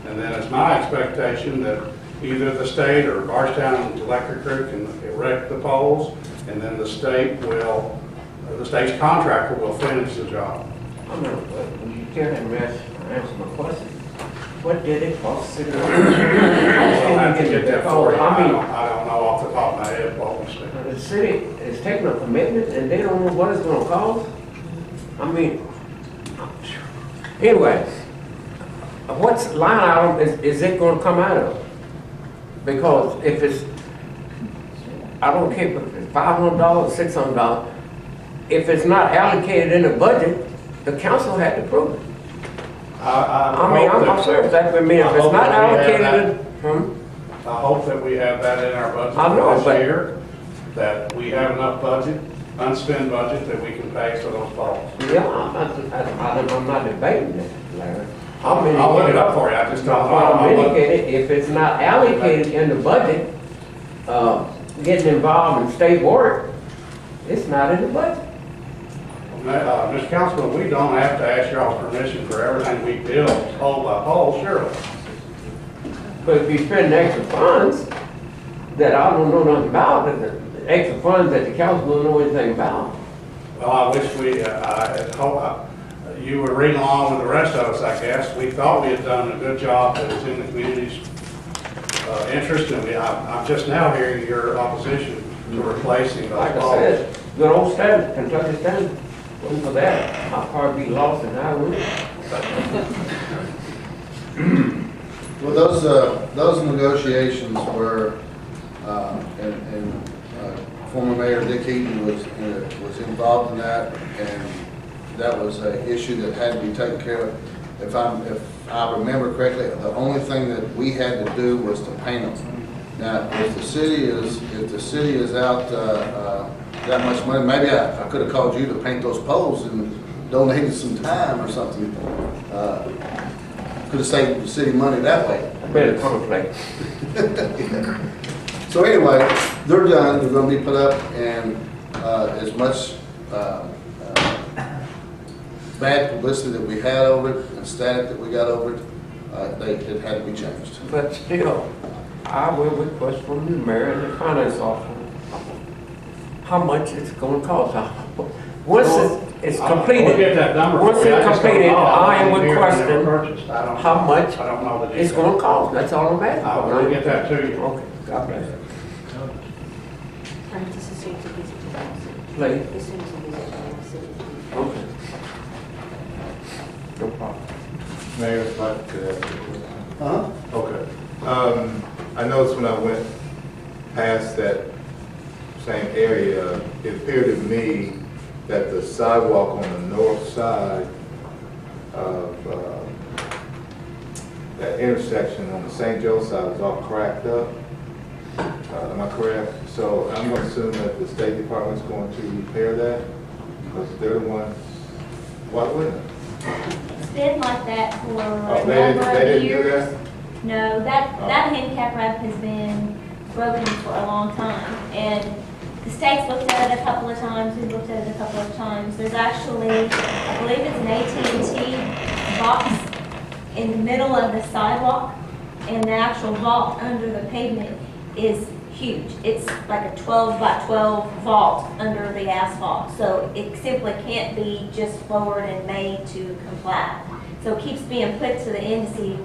And then it's my expectation that either the state or Bardstown Electric Group can erect the poles, and then the state's contractor will finish the job. I'm not, when you tell him answer my question, what did it cost City? I'll have to get that for you. I mean, don't know off the top of my head what we spent. the city is taking a commitment and they don't know what it's gonna cost? I mean, anyways, what line item is it gonna come out of? Because if it's, I don't care if it's $500, $600, if it's not allocated in the budget, the council had to prove it. I'm serious. I mean, if it's not allocated, I hope that we have that in our budget this year, that we have enough budget, unspent budget, that we can pay for those poles. Yeah, I'm not debating that, Larry. I'll look it up for you, I just don't know. I'll mitigate it. If it's not allocated in the budget, getting involved in state work, it's not in the budget. Mr. Councilman, we don't have to ask y'all's permission for everything we build, pole by pole, surely. But if you spend extra funds that I don't know nothing about, and the extra funds that the council don't know anything about. Well, I wish you were reading along with the rest of us, I guess. We thought we had done a good job that was in the community's interest, and I'm just now hearing your opposition to replacing those Like I poles. said, good old standard, Kentucky standard. Wasn't for that, I'll probably be lost in Highwood. Well, those negotiations were, and former Mayor Dick Eaton was involved in that, and that was an issue that had to be taken care of. If I remember correctly, the only thing that we had to do was to paint them. Now, if the city is out that much money, maybe I could have called you to paint those poles and donated some time or something. Could have saved the city money that way. Better conflict. So anyway, they're done, they're gonna be put up, and as much bad publicity that we had over it and static that we got over it, it had to be changed. But still, I will request from you, Mayor, and the finance officer, how much it's gonna cost. Once it's completed, We'll get that number. once for you. it's I just don't completed, know. I am didn't hear when they were requesting purchased. I don't- how much I don't know the it's details. gonna cost. That's all I'm asking. I will get that to you. Okay, God bless. Francis is here to visit the city. Please. As soon as he visits the city. Okay. No problem. Mayor, if I could ask you a question. Uh-huh. Okay. I noticed when I went past that same area, it appeared to me that the sidewalk on the north side of that intersection on the St. Joe side was all cracked up. Am I correct? So I'm going to assume that the State Department's going to repair that because they're the ones, why wouldn't it? It's been like that for Oh, a they number didn't of do years. that? No, that Oh. handicap ramp has been broken for a long time. And the state's looked at it a couple of times, we've looked at it a couple of times. There's actually, I believe it's an AT&T box in the middle of the sidewalk, and the actual vault under the pavement is huge. It's like a 12 by 12 vault under the asphalt. So it simply can't be just forward and made to comply. So it keeps being put to the end to see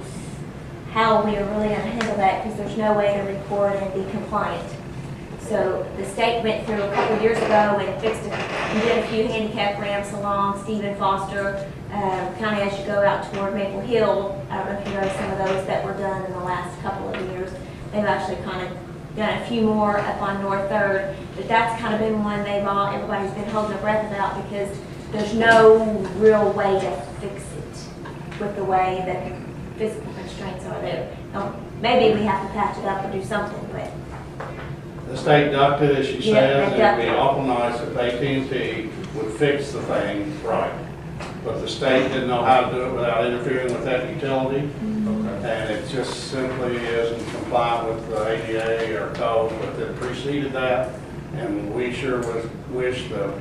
how we are really going to handle that, because there's no way to record and be compliant. So the state went through a couple of years ago and fixed it. We did a few handicap ramps along Stephen Foster, kind of as you go out toward Maple Hill. I don't know if you know some of those that were done in the last couple of years. They've actually kind of done a few more up on North 3rd, but that's kind of been one everybody's been holding their breath about, because there's no real way to fix it with the way that the physical constraints are there. Maybe we have to patch it up or do something, but The state ducted, as she Yeah, says, they it'd be ducted. awful nice if AT&T would fix the thing right. But the state didn't know how to do it without interfering with that utility. And it just simply isn't compliant with the ADA or code that preceded that. And we sure would wish the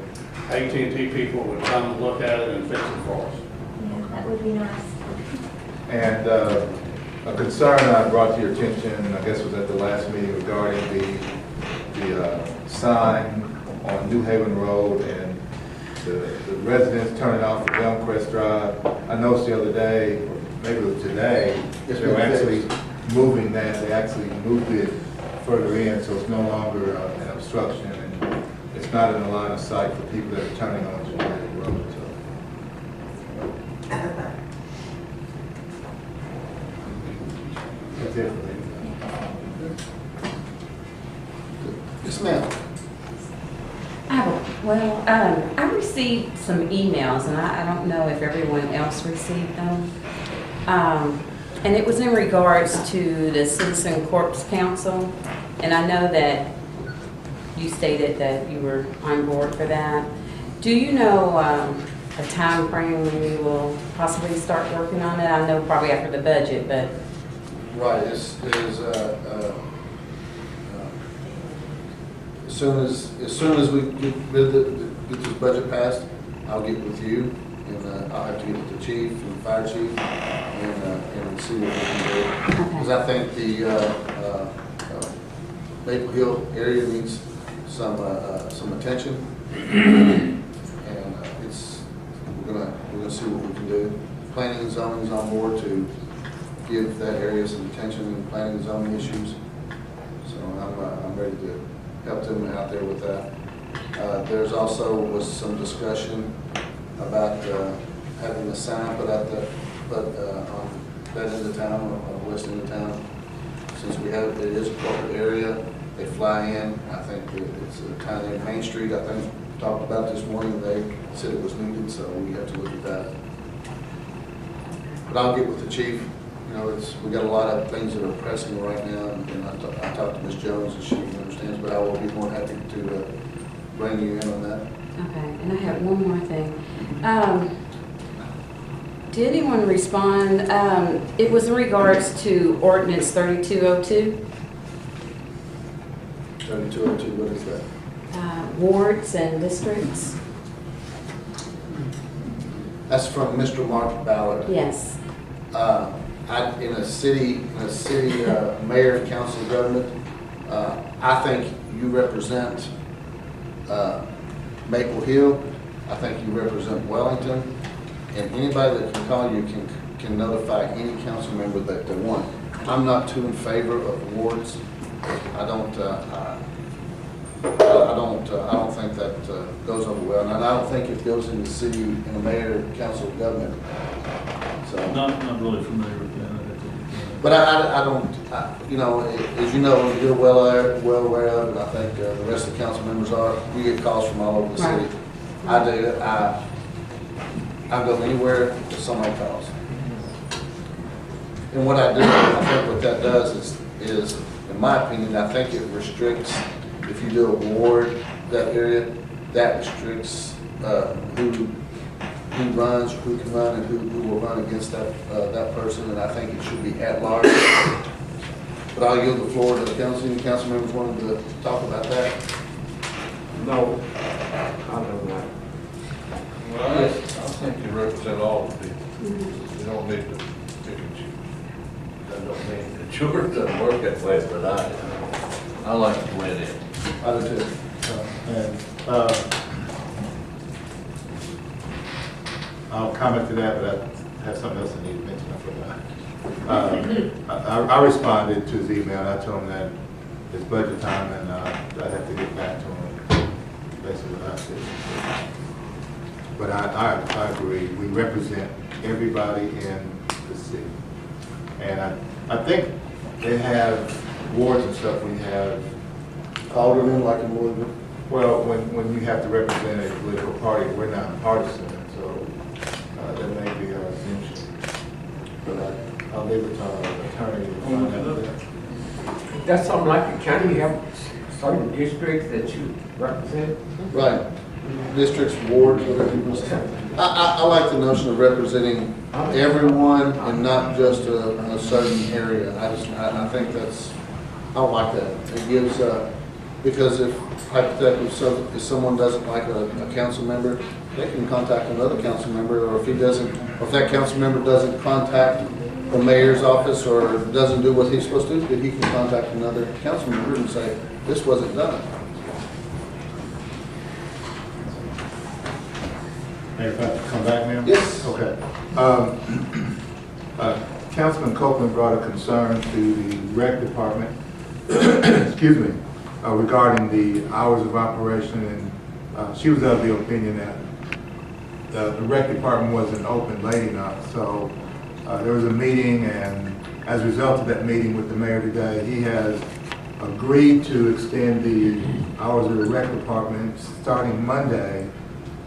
AT&T people would come and look at it and fix it for us. yeah, that would be nice. And a concern I brought to your attention, I guess was at the last meeting regarding the sign on New Haven Road and the residents turning off at Elmcrest Drive. I noticed the other day, or maybe it was today, they were actually moving that, they actually moved it further in, so it's no longer an obstruction, and it's not in the line of sight for people that are turning on New Haven Road. So. That's it for me. Yes, ma'am. I received some emails, and I don't know if everyone else received them. And it was in regards to the Citizen Corps Council, and I know that you stated that you were on board for that. Do you know a time frame when we will possibly start working on it? I know probably after the budget, but Right, as soon as we get this budget passed, I'll get with you, and I'll have to get with the chief and fire chief, and see what we can do. Because I think the Maple Hill area needs some attention, and we're gonna see what we can do. Planning and zoning is on board to give that area some attention in planning and zoning issues. So I'm ready to help them out there with that. There's also was some discussion about having a sign put out there, on that end of town, or west end of town. Since it is a corporate area, they fly in. I think it's kind of Main Street, I think, talked about this morning. They said it was needed, so we have to look at that. But I'll get with the chief. You know, we got a lot of things that are pressing right now, and I talked to Ms. Jones, and she understands, but I will be more happy to bring you in on that. okay. And I have one more thing. Did anyone respond? It was in regards to ordinance 3202, 3202, what is that? wards and districts. That's from Mr. Mark Ballard. Yes. In a city mayor and council government, I think you represent Maple Hill. I think you represent Wellington, and anybody that can call you can notify any council member that they want. I'm not too in favor of wards. I don't think that goes over well, and I don't think it goes in the city in a mayor and council government. So. Not really familiar with that. But I don't, you know, as you know, you're well aware of, and I think the rest of the council members are, we get calls from all over the city. I do, I go anywhere that somebody calls. And what I do, I think what that does is, in my opinion, I think it restricts, if you do a ward, that area, that restricts who runs, who can run, and who will run against that person, and I think it should be at large. But I'll yield the floor to the council. Any council members wanted to talk about that? No, I don't know. Well, I think you represent all the people. You don't need to pick and choose. That don't mean that yours doesn't work that way, but I like to blend in. I do too. I'll comment to that, but I have something else I need to mention. I responded to his email, and I told him that it's budget time, and I'd have to get back to him, basically what I said. But I agree, we represent everybody in the city. And I think they have wards and stuff, we have, Alderman, like in Woodman. well, when you have to represent a political party, we're not partisan, so that may be our exemption. But I'll leave it to our attorney to find out that. That's something like the county, you have certain districts that you represent? Right. Districts, wards, whatever you want to say. I like the notion of representing everyone and not just a certain area. I think that's, I don't like that. It gives, because if hypothetically, so if someone doesn't like a council member, they can contact another council member, or if he doesn't, or if that council member doesn't contact the mayor's office or doesn't do what he's supposed to do, he can contact another council member and say, this wasn't done. Hey, if I have to come back, ma'am? Yes. Okay. Councilman Copeland brought a concern to the rec department, excuse me, regarding the hours of operation, and she was of the opinion that the rec department wasn't open late enough. So there was a meeting, and as a result of that meeting with the mayor today, he has agreed to extend the hours of the rec department starting Monday,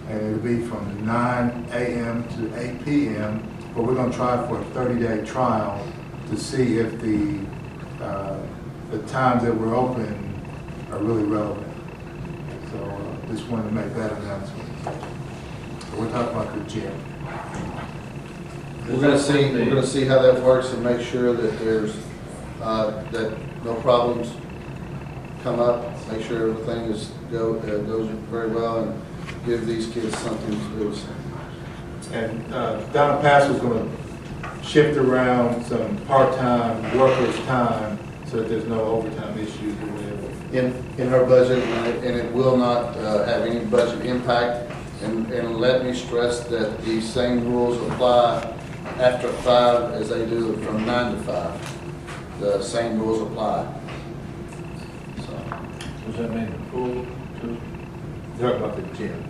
and it'll be from 9 a.m. to 8 p.m., but we're going to try for a 30-day trial to see if the times that we're open are really relevant. So just wanted to make that announcement. We're talking about the gym. We're gonna see how that works and make sure that there's, that no problems come up, make sure everything goes very well, and give these kids something to do. And Donna Pass was going to shift around some part-time workers' time so that there's no overtime issues or whatever. In her budget, and it will not have any budget impact. And let me stress that the same rules apply after 5 as they do from 9 to 5. The same rules apply. So, Does that mean the pool too? Talking about the gym.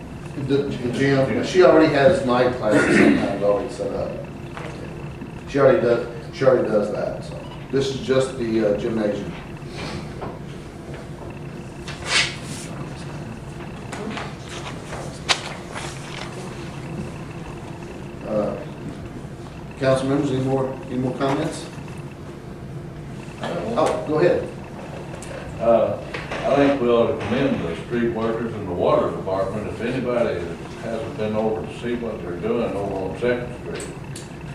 the gym, she already has night classes sometimes already set up. She already does that. So this is just the gymnasium. Council members, any more comments? Oh, go ahead. I think we ought to commend the street workers and the water department. If anybody hasn't been over to see what they're doing over on Second Street,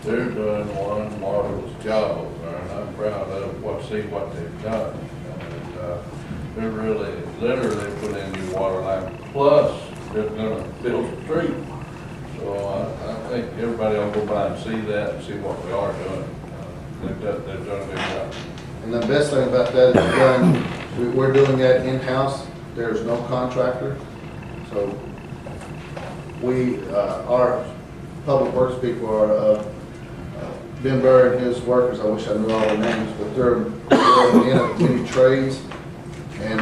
they're doing one marvelous job, and I'm proud of what they've done. And they're really, literally put in new water line, plus they're gonna build a street. So I think everybody will go by and see that and see what we are doing. They've done a good job. And the best thing about that is we're doing that in-house. There's no contractor. So our public works people are, Ben Burr and his workers, I wish I knew all their names, but they're in many trades. And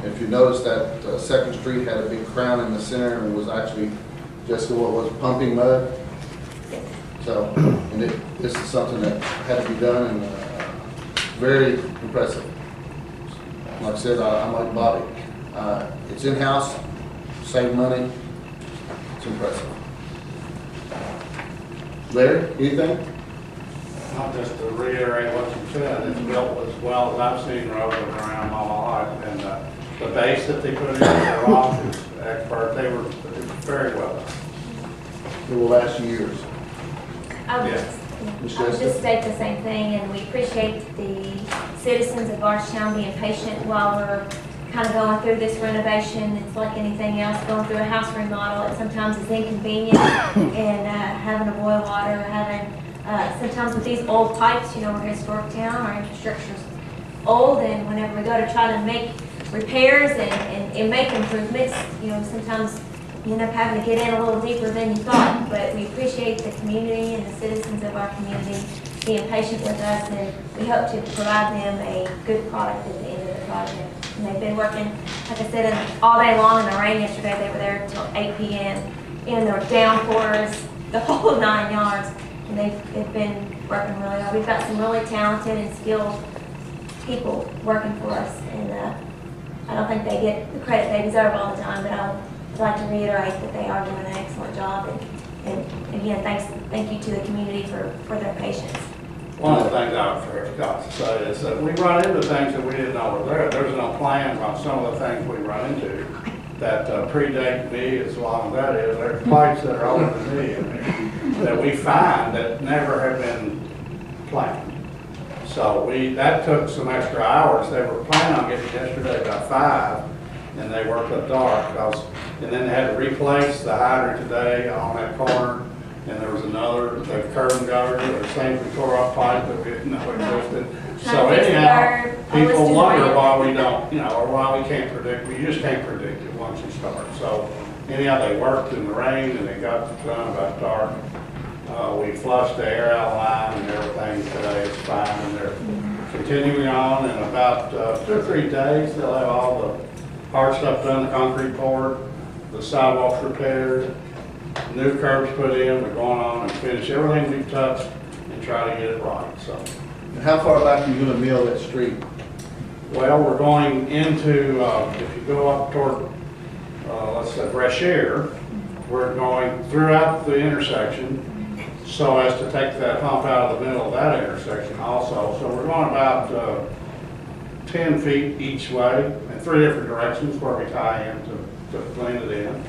if you notice that Second Street had a big crown in the center and was actually just what was pumping mud. So, and this is something that had to be done, and very impressive. Like I said, I'm like Bobby. It's in-house, save money. It's impressive. Larry, anything? Not just to reiterate what you said, it's built as well as I've seen roads around my life, and the base that they put in, the rock is expert, they were very well done. It will last years. I would Yeah. just state the same thing, and we appreciate the citizens of Bardstown being patient while we're kind of going through this renovation. It's like anything else, going through a house remodel, it sometimes is inconvenient, and having to boil water, sometimes with these old pipes, we're a historic town, our infrastructure's old, and whenever we go to try to make repairs and make improvements, sometimes you end up having to get in a little deeper than you thought. But we appreciate the community and the citizens of our community being patient with us, and we hope to provide them a good product at the end of the project. And they've been working, like I said, all day long in the rain yesterday. They were there until 8 p.m. and there were downpours, the whole 9 yards. And they've been working really well. We've got some really talented and skilled people working for us, and I don't think they get the credit they deserve all the time, but I'd like to reiterate that they are doing an excellent job, and again, thank you to the community for their patience. One of the things I forgot to say is that we run into things that we didn't know were there. There's no plans on some of the things we run into that predate me as long as that is. There's pipes that are older than me that we find that never have been planned. So that took some extra hours. They were planning on getting yesterday about 5, and they worked up dark, and then they had to replace the hydrant today on that corner, and there was another, the curb and gutter, or same tore off pipe that we didn't know existed. So anyhow, people wonder why we don't, or why we can't predict. We just can't predict it once you start. So anyhow, they worked in the rain, and they got it done about dark. We flushed the air out line and everything today. It's fine, and they're continuing on. In about 2 or 3 days, they'll have all the hard stuff done, the concrete poured, the sidewalks repaired, new curbs put in. We're going on and finish everything we've touched and try to get it right. So, And how far back are you going to mill that street? well, we're going into if you go up toward let's say Brashear, we're going throughout the intersection so as to take that hump out of the middle of that intersection also. So we're going about 10 feet each way in 3 different directions where we tie in to blend it in.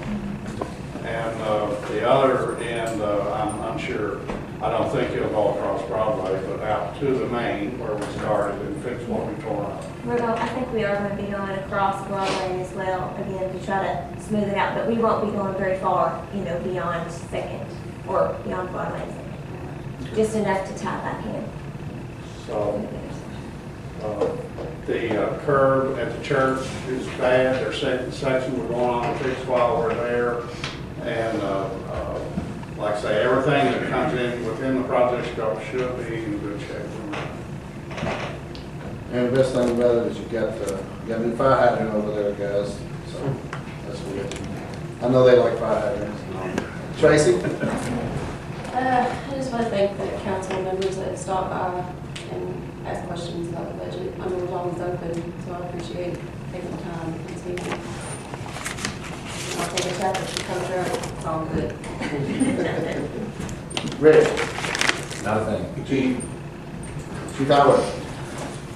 And the other end, I'm unsure, I don't think it'll go across Broadway, but out to the main where we started and fix what we tore up. I think we are going to be going across Broadway as well, again, to try to smooth it out, but we won't be going very far, beyond Second, or beyond Broadway and Second. Just enough to tie back in. So, the curb at the church is bad, there's certain sections we're going on to fix while we're there. And, like I say, everything that comes in within the project scope should be in good shape. And the best thing about it is you got a new fire hydrant over there, guys, so that's good. I know they like fire hydrants. Tracy? I just want to thank the council members that stopped by and asked questions about the budget. I know it was always open, so I appreciate taking the time and speaking. I'll take a check if she comes around. It's all good. Rich? Not a thing. Chief Howard?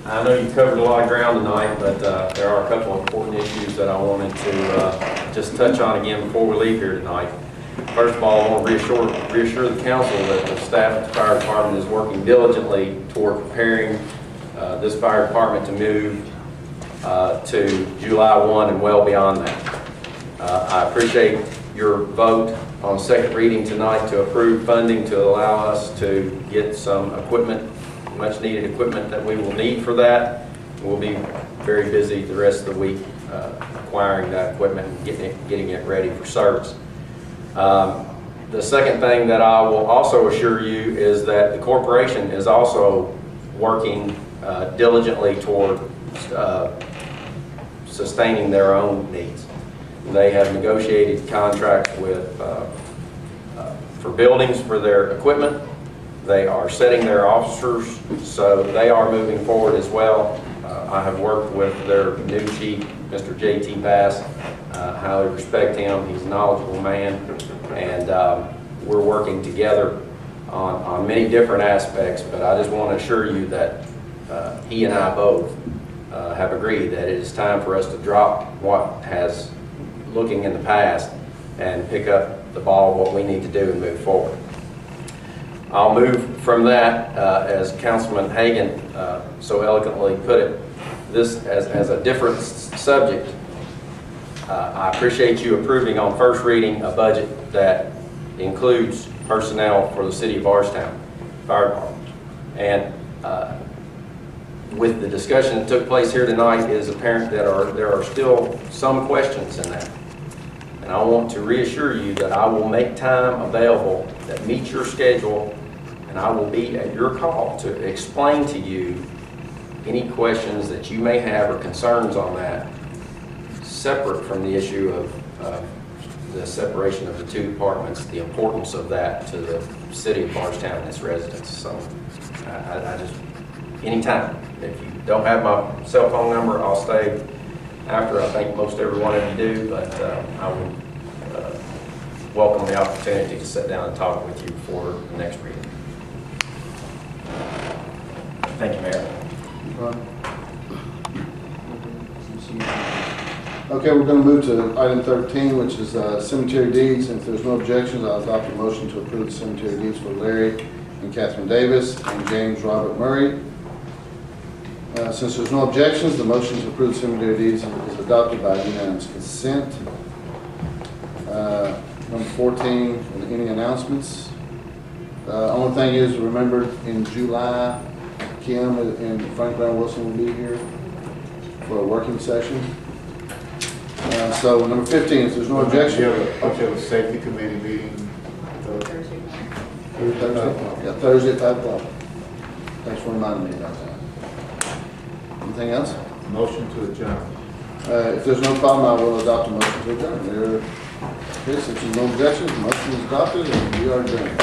I know you covered a lot of ground tonight, but there are a couple of important issues that I wanted to just touch on again before we leave here tonight. First of all, I want to reassure the council that the staff at the fire department is working diligently toward preparing this fire department to move to July 1 and well beyond that. I appreciate your vote on second reading tonight to approve funding to allow us to get some equipment, much needed equipment that we will need for that. We'll be very busy the rest of the week acquiring that equipment and getting it ready for service. The second thing that I will also assure you is that the corporation is also working diligently toward sustaining their own needs. They have negotiated contracts with for buildings for their equipment. They are setting their officers, so they are moving forward as well. I have worked with their new chief, Mr. J.T. Bass. Highly respect him. He's a knowledgeable man, and we're working together on many different aspects, but I just want to assure you that he and I both have agreed that it is time for us to drop what has looking in the past and pick up the ball, what we need to do and move forward. I'll move from that, as Councilman Hagan so eloquently put it, this as a different subject. I appreciate you approving on first reading a budget that includes personnel for the city of Bardstown Fire Department. And with the discussion that took place here tonight, it is apparent that there are still some questions in that. And I want to reassure you that I will make time available that meets your schedule, and I will be at your call to explain to you any questions that you may have or concerns on that, separate from the issue of the separation of the two departments, the importance of that to the city of Bardstown and its residents. So I just, anytime, if you don't have my cell phone number, I'll stay after. I think most every one of you do, but I would welcome the opportunity to sit down and talk with you before the next reading. Thank you, Mayor. Okay, we're going to move to item 13, which is cemetery deeds. And if there's no objections, I'll adopt a motion to approve the cemetery deeds for Larry and Catherine Davis and James Robert Murray. Since there's no objections, the motion to approve the cemetery deeds is adopted by unanimous consent. Number 14, any announcements? Only thing is, remember in July, Kim and Frank Brown Wilson will be here for a working session. So number 15, if there's no objection. You have a safety committee meeting Thursday? Yeah, Thursday at 5 o'clock. Thanks for reminding me about that. Anything else? motion to adjourn. If there's no problem, I will adopt a motion to adjourn. Since there's no objections, the motion is adopted and we are adjourned.